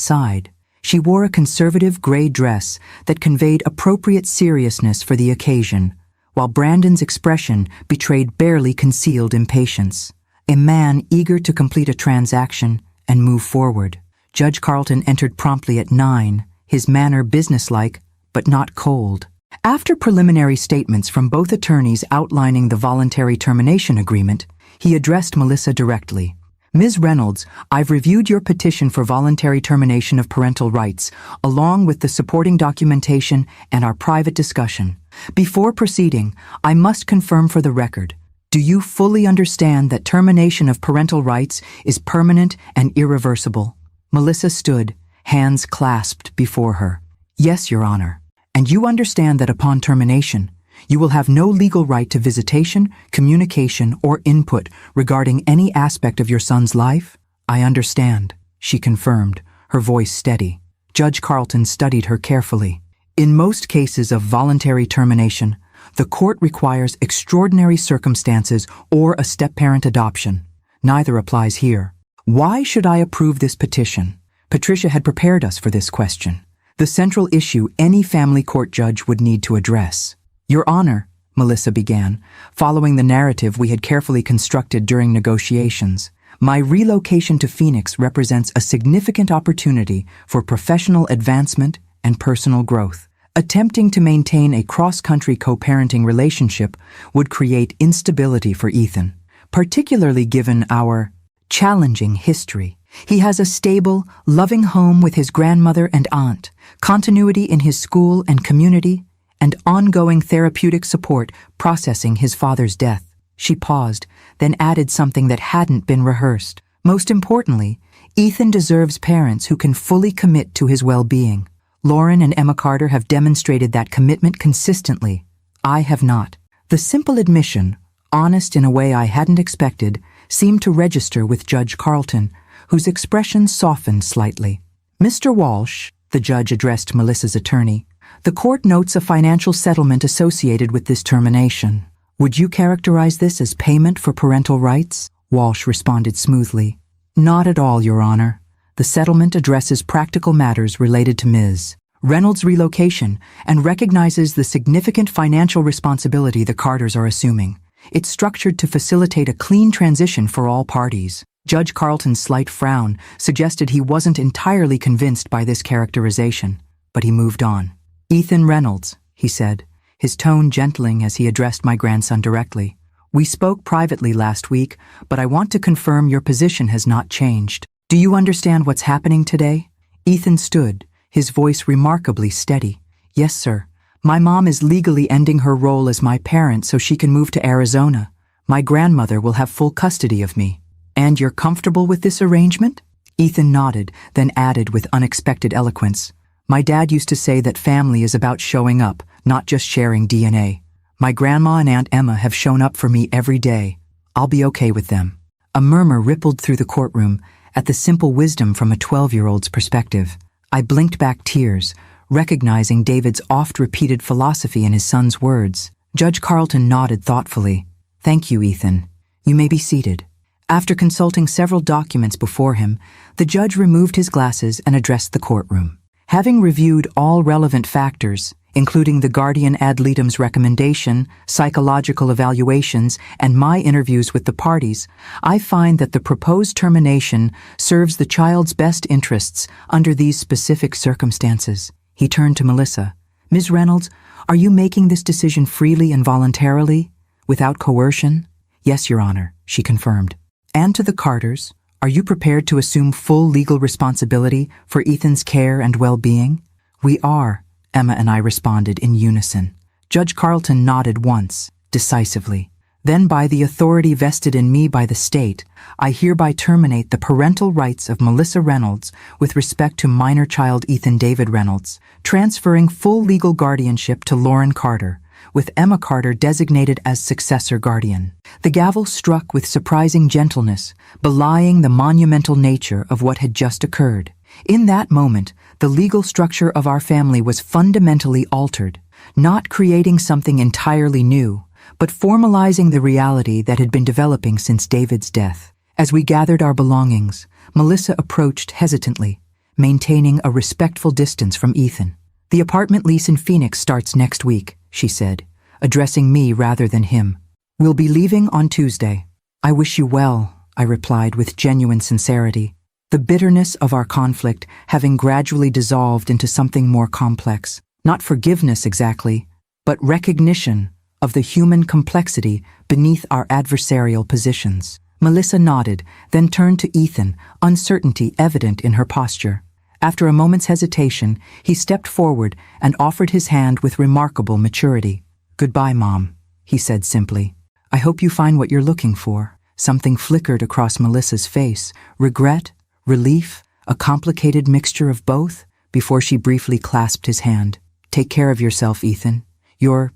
side. She wore a conservative gray dress that conveyed appropriate seriousness for the occasion, while Brandon's expression betrayed barely concealed impatience. A man eager to complete a transaction and move forward. Judge Carlton entered promptly at 9, his manner businesslike but not cold. After preliminary statements from both attorneys outlining the voluntary termination agreement, he addressed Melissa directly. "Ms. Reynolds, I've reviewed your petition for voluntary termination of parental rights, along with the supporting documentation and our private discussion. Before proceeding, I must confirm for the record, do you fully understand that termination of parental rights is permanent and irreversible?" Melissa stood, hands clasped before her. "Yes, Your Honor. And you understand that upon termination, you will have no legal right to visitation, communication, or input regarding any aspect of your son's life?" "I understand," she confirmed, her voice steady. Judge Carlton studied her carefully. "In most cases of voluntary termination, the court requires extraordinary circumstances or a step-parent adoption. Neither applies here. Why should I approve this petition?" Patricia had prepared us for this question, the central issue any family court judge would need to address. "Your Honor," Melissa began, following the narrative we had carefully constructed during negotiations, "my relocation to Phoenix represents a significant opportunity for professional advancement and personal growth. Attempting to maintain a cross-country co-parenting relationship would create instability for Ethan, particularly given our challenging history. He has a stable, loving home with his grandmother and aunt, continuity in his school and community, and ongoing therapeutic support processing his father's death." She paused, then added something that hadn't been rehearsed. "Most importantly, Ethan deserves parents who can fully commit to his well-being. Lauren and Emma Carter have demonstrated that commitment consistently. I have not." The simple admission, honest in a way I hadn't expected, seemed to register with Judge Carlton, whose expression softened slightly. "Mr. Walsh," the judge addressed Melissa's attorney, "the court notes a financial settlement associated with this termination. Would you characterize this as payment for parental rights?" Walsh responded smoothly. "Not at all, Your Honor. The settlement addresses practical matters related to Ms. Reynolds' relocation and recognizes the significant financial responsibility the Carters are assuming. It's structured to facilitate a clean transition for all parties." Judge Carlton's slight frown suggested he wasn't entirely convinced by this characterization, but he moved on. "Ethan Reynolds," he said, his tone gentling as he addressed my grandson directly. "We spoke privately last week, but I want to confirm your position has not changed. Do you understand what's happening today?" Ethan stood, his voice remarkably steady. "Yes, sir. My mom is legally ending her role as my parent so she can move to Arizona. My grandmother will have full custody of me." "And you're comfortable with this arrangement?" Ethan nodded, then added with unexpected eloquence, My dad used to say that family is about showing up, not just sharing DNA. My grandma and Aunt Emma have shown up for me every day. I'll be okay with them. A murmur rippled through the courtroom at the simple wisdom from a 12-year-old's perspective. I blinked back tears, recognizing David's oft-repeated philosophy in his son's words. Judge Carlton nodded thoughtfully. "Thank you, Ethan. You may be seated." After consulting several documents before him, the judge removed his glasses and addressed the courtroom. Having reviewed all relevant factors, including the guardian ad litem's recommendation, psychological evaluations, and my interviews with the parties, I find that the proposed termination serves the child's best interests under these specific circumstances. He turned to Melissa. "Ms. Reynolds, are you making this decision freely and voluntarily, without coercion?" "Yes, Your Honor," she confirmed. "And to the Carters, are you prepared to assume full legal responsibility for Ethan's care and well-being?" "We are," Emma and I responded in unison. Judge Carlton nodded once, decisively. "Then by the authority vested in me by the state, I hereby terminate the parental rights of Melissa Reynolds with respect to minor child Ethan David Reynolds, transferring full legal guardianship to Lauren Carter, with Emma Carter designated as successor guardian." The gavel struck with surprising gentleness, belying the monumental nature of what had just occurred. In that moment, the legal structure of our family was fundamentally altered, not creating something entirely new, but formalizing the reality that had been developing since David's death. As we gathered our belongings, Melissa approached hesitantly, maintaining a respectful distance from Ethan. "The apartment lease in Phoenix starts next week," she said, addressing me rather than him. "We'll be leaving on Tuesday." "I wish you well," I replied with genuine sincerity, the bitterness of our conflict having gradually dissolved into something more complex. Not forgiveness exactly, but recognition of the human complexity beneath our adversarial positions. Melissa nodded, then turned to Ethan, uncertainty evident in her posture. After a moment's hesitation, he stepped forward and offered his hand with remarkable maturity. "Goodbye, Mom," he said simply. "I hope you find what you're looking for." Something flickered across Melissa's face, regret, relief, a complicated mixture of both, before she briefly clasped his hand. "Take care of yourself, Ethan. You're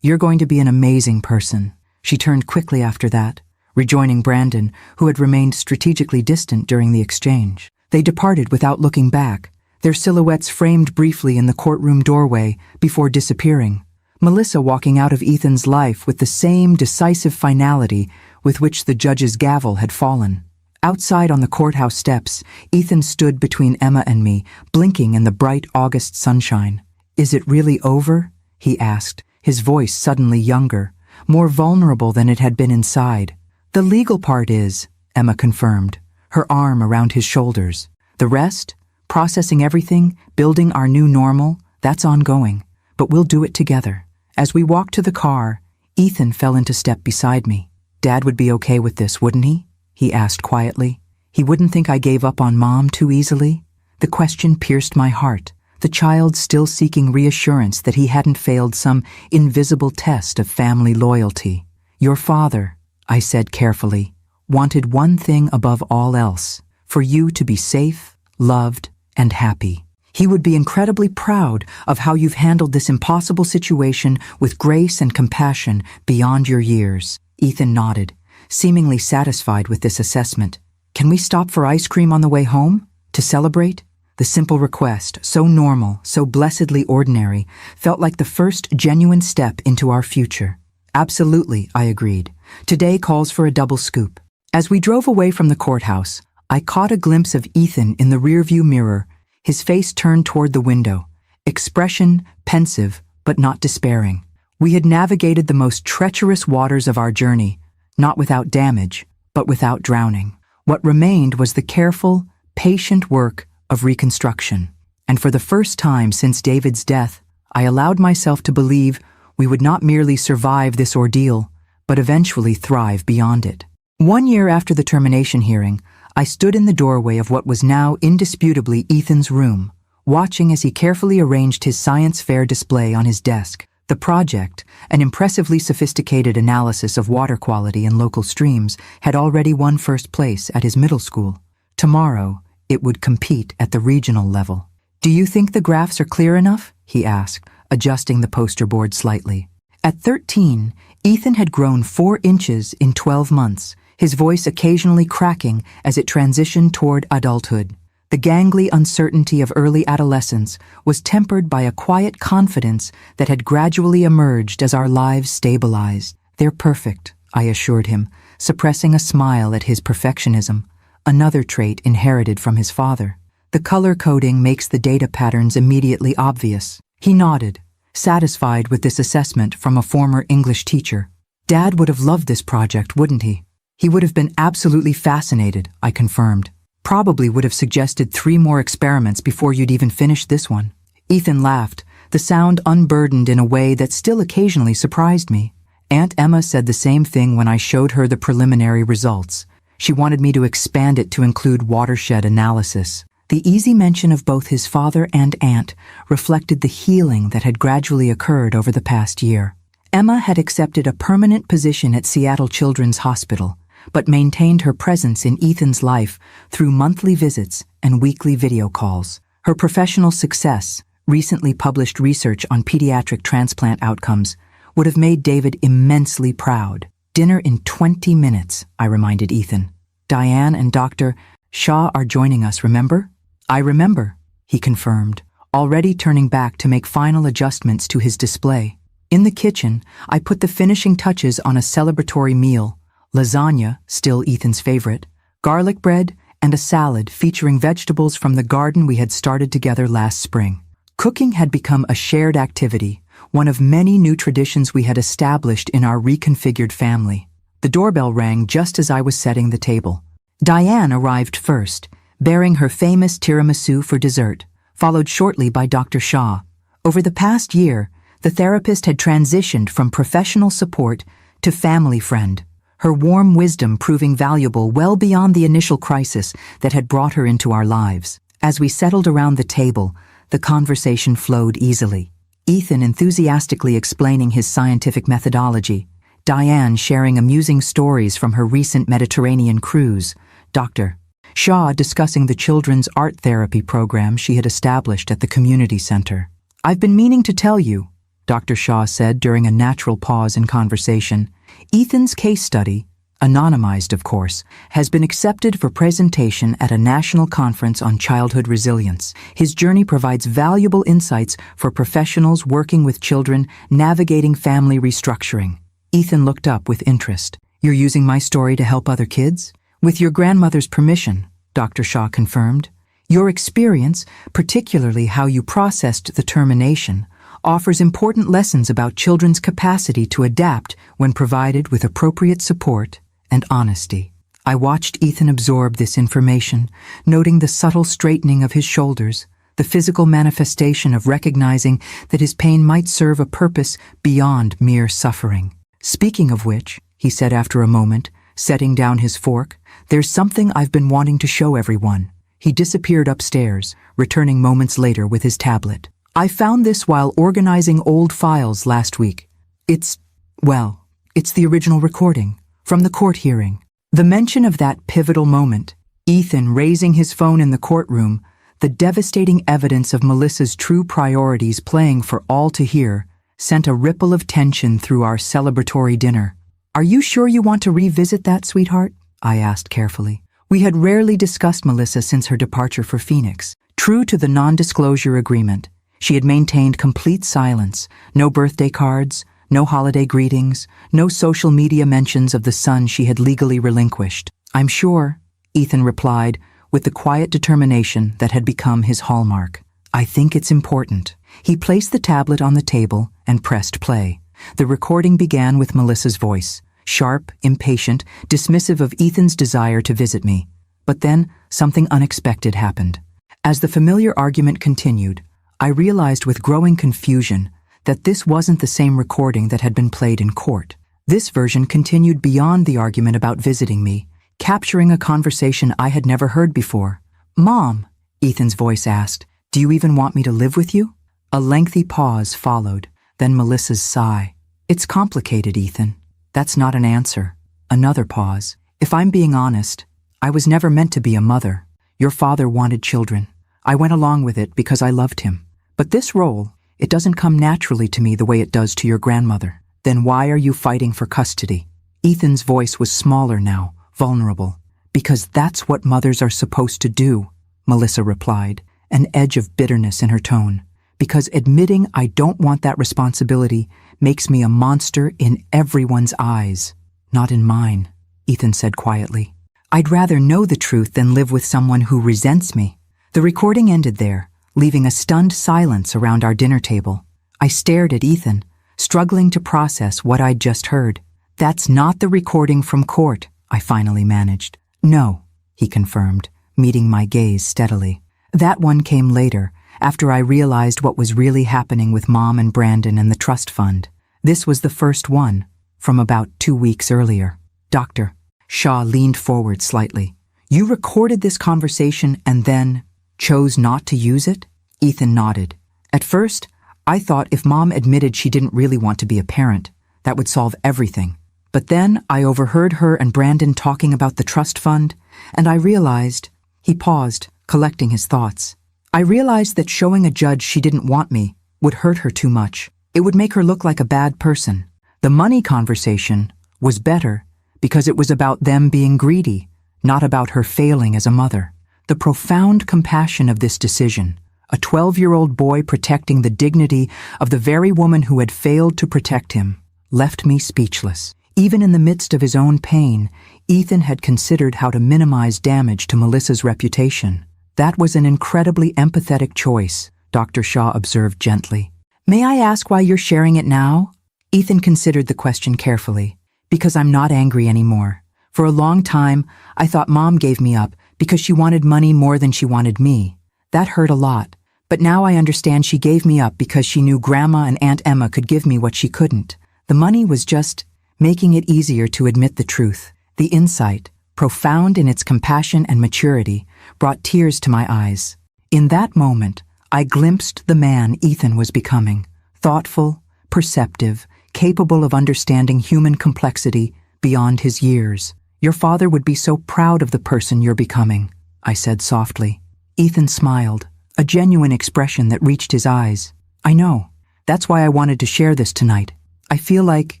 going to be an amazing person." She turned quickly after that, rejoining Brandon, who had remained strategically distant during the exchange. They departed without looking back, their silhouettes framed briefly in the courtroom doorway before disappearing. Melissa walking out of Ethan's life with the same decisive finality with which the judge's gavel had fallen. Outside on the courthouse steps, Ethan stood between Emma and me, blinking in the bright August sunshine. "Is it really over?" he asked, his voice suddenly younger, more vulnerable than it had been inside. "The legal part is," Emma confirmed, her arm around his shoulders. "The rest, processing everything, building our new normal, that's ongoing, but we'll do it together." As we walked to the car, Ethan fell into step beside me. "Dad would be okay with this, wouldn't he?" he asked quietly. "He wouldn't think I gave up on Mom too easily?" The question pierced my heart, the child still seeking reassurance that he hadn't failed some invisible test of family loyalty. "Your father," I said carefully, "wanted one thing above all else, for you to be safe, loved, and happy. He would be incredibly proud of how you've handled this impossible situation with grace and compassion beyond your years." Ethan nodded, seemingly satisfied with this assessment. "Can we stop for ice cream on the way home? To celebrate?" The simple request, so normal, so blessedly ordinary, felt like the first genuine step into our future. "Absolutely," I agreed. "Today calls for a double scoop." As we drove away from the courthouse, I caught a glimpse of Ethan in the rearview mirror, his face turned toward the window, expression pensive but not despairing. We had navigated the most treacherous waters of our journey, not without damage, but without drowning. What remained was the careful, patient work of reconstruction. And for the first time since David's death, I allowed myself to believe we would not merely survive this ordeal, but eventually thrive beyond it. 1 year after the termination hearing, I stood in the doorway of what was now indisputably Ethan's room, watching as he carefully arranged his science fair display on his desk. The project, an impressively sophisticated analysis of water quality in local streams, had already won first place at his middle school. Tomorrow, it would compete at the regional level. "Do you think the graphs are clear enough?" he asked, adjusting the poster board slightly. At 13, Ethan had grown 4 inches in 12 months, his voice occasionally cracking as it transitioned toward adulthood. The gangly uncertainty of early adolescence was tempered by a quiet confidence that had gradually emerged as our lives stabilized. "They're perfect," I assured him, suppressing a smile at his perfectionism, another trait inherited from his father. "The color coding makes the data patterns immediately obvious." He nodded, satisfied with this assessment from a former English teacher. "Dad would have loved this project, wouldn't he?" "He would have been absolutely fascinated," I confirmed. "Probably would have suggested 3 more experiments before you'd even finished this one." Ethan laughed, the sound unburdened in a way that still occasionally surprised me. "Aunt Emma said the same thing when I showed her the preliminary results. She wanted me to expand it to include watershed analysis." The easy mention of both his father and aunt reflected the healing that had gradually occurred over the past year. Emma had accepted a permanent position at Seattle Children's Hospital, but maintained her presence in Ethan's life through monthly visits and weekly video calls. Her professional success, recently published research on pediatric transplant outcomes, would have made David immensely proud. "Dinner in 20 minutes, I reminded Ethan. "Diane and Dr. Shaw are joining us, remember?" "I remember," he confirmed, already turning back to make final adjustments to his display. In the kitchen, I put the finishing touches on a celebratory meal: lasagna, still Ethan's favorite, garlic bread, and a salad featuring vegetables from the garden we had started together last spring. Cooking had become a shared activity, one of many new traditions we had established in our reconfigured family. The doorbell rang just as I was setting the table. Diane arrived first, bearing her famous tiramisu for dessert, followed shortly by Dr. Shaw. Over the past year, the therapist had transitioned from professional support to family friend, her warm wisdom proving valuable well beyond the initial crisis that had brought her into our lives. As we settled around the table, the conversation flowed easily. Ethan enthusiastically explaining his scientific methodology, Diane sharing amusing stories from her recent Mediterranean cruise, Dr. Shaw discussing the children's art therapy program she had established at the community center. "I've been meaning to tell you," Dr. Shaw said during a natural pause in conversation. "Ethan's case study, anonymized of course, has been accepted for presentation at a national conference on childhood resilience. His journey provides valuable insights for professionals working with children navigating family restructuring." Ethan looked up with interest. "You're using my story to help other kids?" "With your grandmother's permission," Dr. Shaw confirmed. "Your experience, particularly how you processed the termination, offers important lessons about children's capacity to adapt when provided with appropriate support and honesty." I watched Ethan absorb this information, noting the subtle straightening of his shoulders, the physical manifestation of recognizing that his pain might serve a purpose beyond mere suffering. "Speaking of which," he said after a moment, setting down his fork, "there's something I've been wanting to show everyone." He disappeared upstairs, returning moments later with his tablet. "I found this while organizing old files last week. It's the original recording from the court hearing." The mention of that pivotal moment, Ethan raising his phone in the courtroom, the devastating evidence of Melissa's true priorities playing for all to hear, sent a ripple of tension through our celebratory dinner. "Are you sure you want to revisit that, sweetheart?" I asked carefully. We had rarely discussed Melissa since her departure for Phoenix. True to the non-disclosure agreement, she had maintained complete silence, no birthday cards, no holiday greetings, no social media mentions of the son she had legally relinquished. "I'm sure," Ethan replied, with the quiet determination that had become his hallmark. "I think it's important." He placed the tablet on the table and pressed play. The recording began with Melissa's voice, sharp, impatient, dismissive of Ethan's desire to visit me. But then, something unexpected happened. As the familiar argument continued, I realized with growing confusion that this wasn't the same recording that had been played in court. This version continued beyond the argument about visiting me, capturing a conversation I had never heard before. "Mom," Ethan's voice asked, "do you even want me to live with you?" A lengthy pause followed, then Melissa's sigh. "It's complicated, Ethan. That's not an answer." Another pause. "If I'm being honest, I was never meant to be a mother. Your father wanted children. I went along with it because I loved him. But this role, it doesn't come naturally to me the way it does to your grandmother. Then why are you fighting for custody? Ethan's voice was smaller now, vulnerable. Because that's what mothers are supposed to do, Melissa replied, an edge of bitterness in her tone. Because admitting I don't want that responsibility makes me a monster in everyone's eyes, not in mine, Ethan said quietly. I'd rather know the truth than live with someone who resents me. The recording ended there, leaving a stunned silence around our dinner table. I stared at Ethan, struggling to process what I'd just heard. That's not the recording from court, I finally managed. No, he confirmed, meeting my gaze steadily. That one came later, after I realized what was really happening with Mom and Brandon and the trust fund. This was the first one, from about 2 weeks earlier. Doctor, Shaw leaned forward slightly. You recorded this conversation and then chose not to use it? Ethan nodded. At first, I thought if Mom admitted she didn't really want to be a parent, that would solve everything. But then I overheard her and Brandon talking about the trust fund, and I realized, he paused, collecting his thoughts. I realized that showing a judge she didn't want me would hurt her too much. It would make her look like a bad person. The money conversation was better because it was about them being greedy, not about her failing as a mother. The profound compassion of this decision, a 12-year-old boy protecting the dignity of the very woman who had failed to protect him, left me speechless. Even in the midst of his own pain, Ethan had considered how to minimize damage to Melissa's reputation. That was an incredibly empathetic choice, Dr. Shaw observed gently. May I ask why you're sharing it now? Ethan considered the question carefully. Because I'm not angry anymore. For a long time, I thought Mom gave me up because she wanted money more than she wanted me. That hurt a lot. But now I understand she gave me up because she knew Grandma and Aunt Emma could give me what she couldn't. The money was just making it easier to admit the truth. The insight, profound in its compassion and maturity, brought tears to my eyes. In that moment, I glimpsed the man Ethan was becoming, thoughtful, perceptive, capable of understanding human complexity beyond his years. Your father would be so proud of the person you're becoming, I said softly. Ethan smiled, a genuine expression that reached his eyes. I know. That's why I wanted to share this tonight. I feel like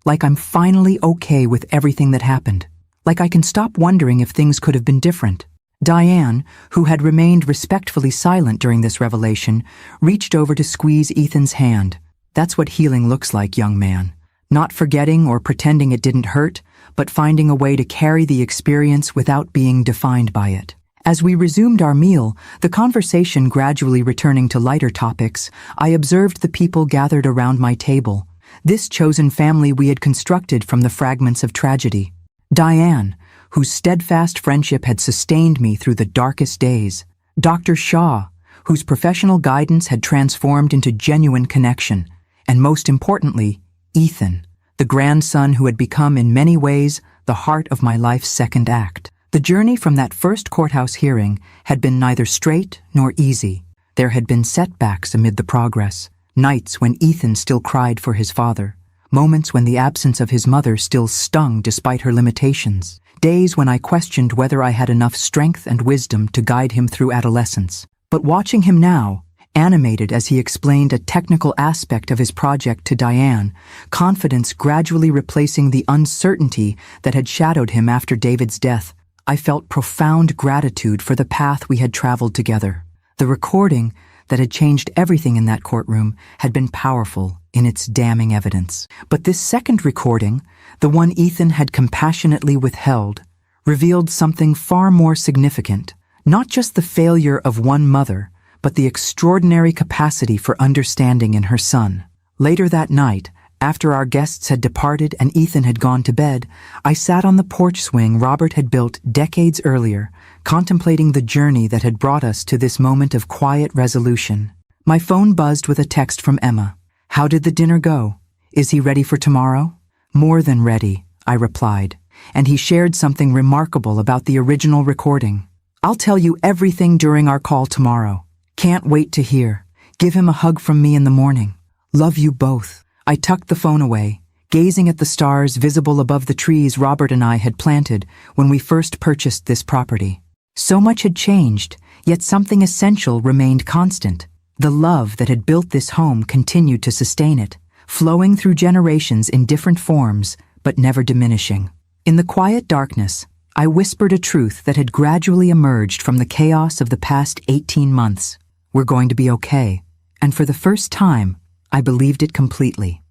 I'm finally okay with everything that happened. Like I can stop wondering if things could have been different. Diane, who had remained respectfully silent during this revelation, reached over to squeeze Ethan's hand. That's what healing looks like, young man. Not forgetting or pretending it didn't hurt, but finding a way to carry the experience without being defined by it. As we resumed our meal, the conversation gradually returning to lighter topics, I observed the people gathered around my table, this chosen family we had constructed from the fragments of tragedy. Diane, whose steadfast friendship had sustained me through the darkest days. Dr. Shaw, whose professional guidance had transformed into genuine connection. And most importantly, Ethan, the grandson who had become in many ways the heart of my life's second act. The journey from that first courthouse hearing had been neither straight nor easy. There had been setbacks amid the progress, nights when Ethan still cried for his father, moments when the absence of his mother still stung despite her limitations, days when I questioned whether I had enough strength and wisdom to guide him through adolescence. But watching him now, animated as he explained a technical aspect of his project to Diane, confidence gradually replacing the uncertainty that had shadowed him after David's death, I felt profound gratitude for the path we had traveled together. The recording that had changed everything in that courtroom had been powerful in its damning evidence. But this second recording, the one Ethan had compassionately withheld, revealed something far more significant. Not just the failure of one mother, but the extraordinary capacity for understanding in her son. Later that night, after our guests had departed and Ethan had gone to bed, I sat on the porch swing Robert had built decades earlier, contemplating the journey that had brought us to this moment of quiet resolution. My phone buzzed with a text from Emma. How did the dinner go? Is he ready for tomorrow? More than ready, I replied, and he shared something remarkable about the original recording. I'll tell you everything during our call tomorrow. Can't wait to hear. Give him a hug from me in the morning. Love you both. I tucked the phone away, gazing at the stars visible above the trees Robert and I had planted when we first purchased this property. So much had changed, yet something essential remained constant. The love that had built this home continued to sustain it, flowing through generations in different forms, but never diminishing. In the quiet darkness, I whispered a truth that had gradually emerged from the chaos of the past 18 months. We're going to be okay. And for the first time, I believed it completely.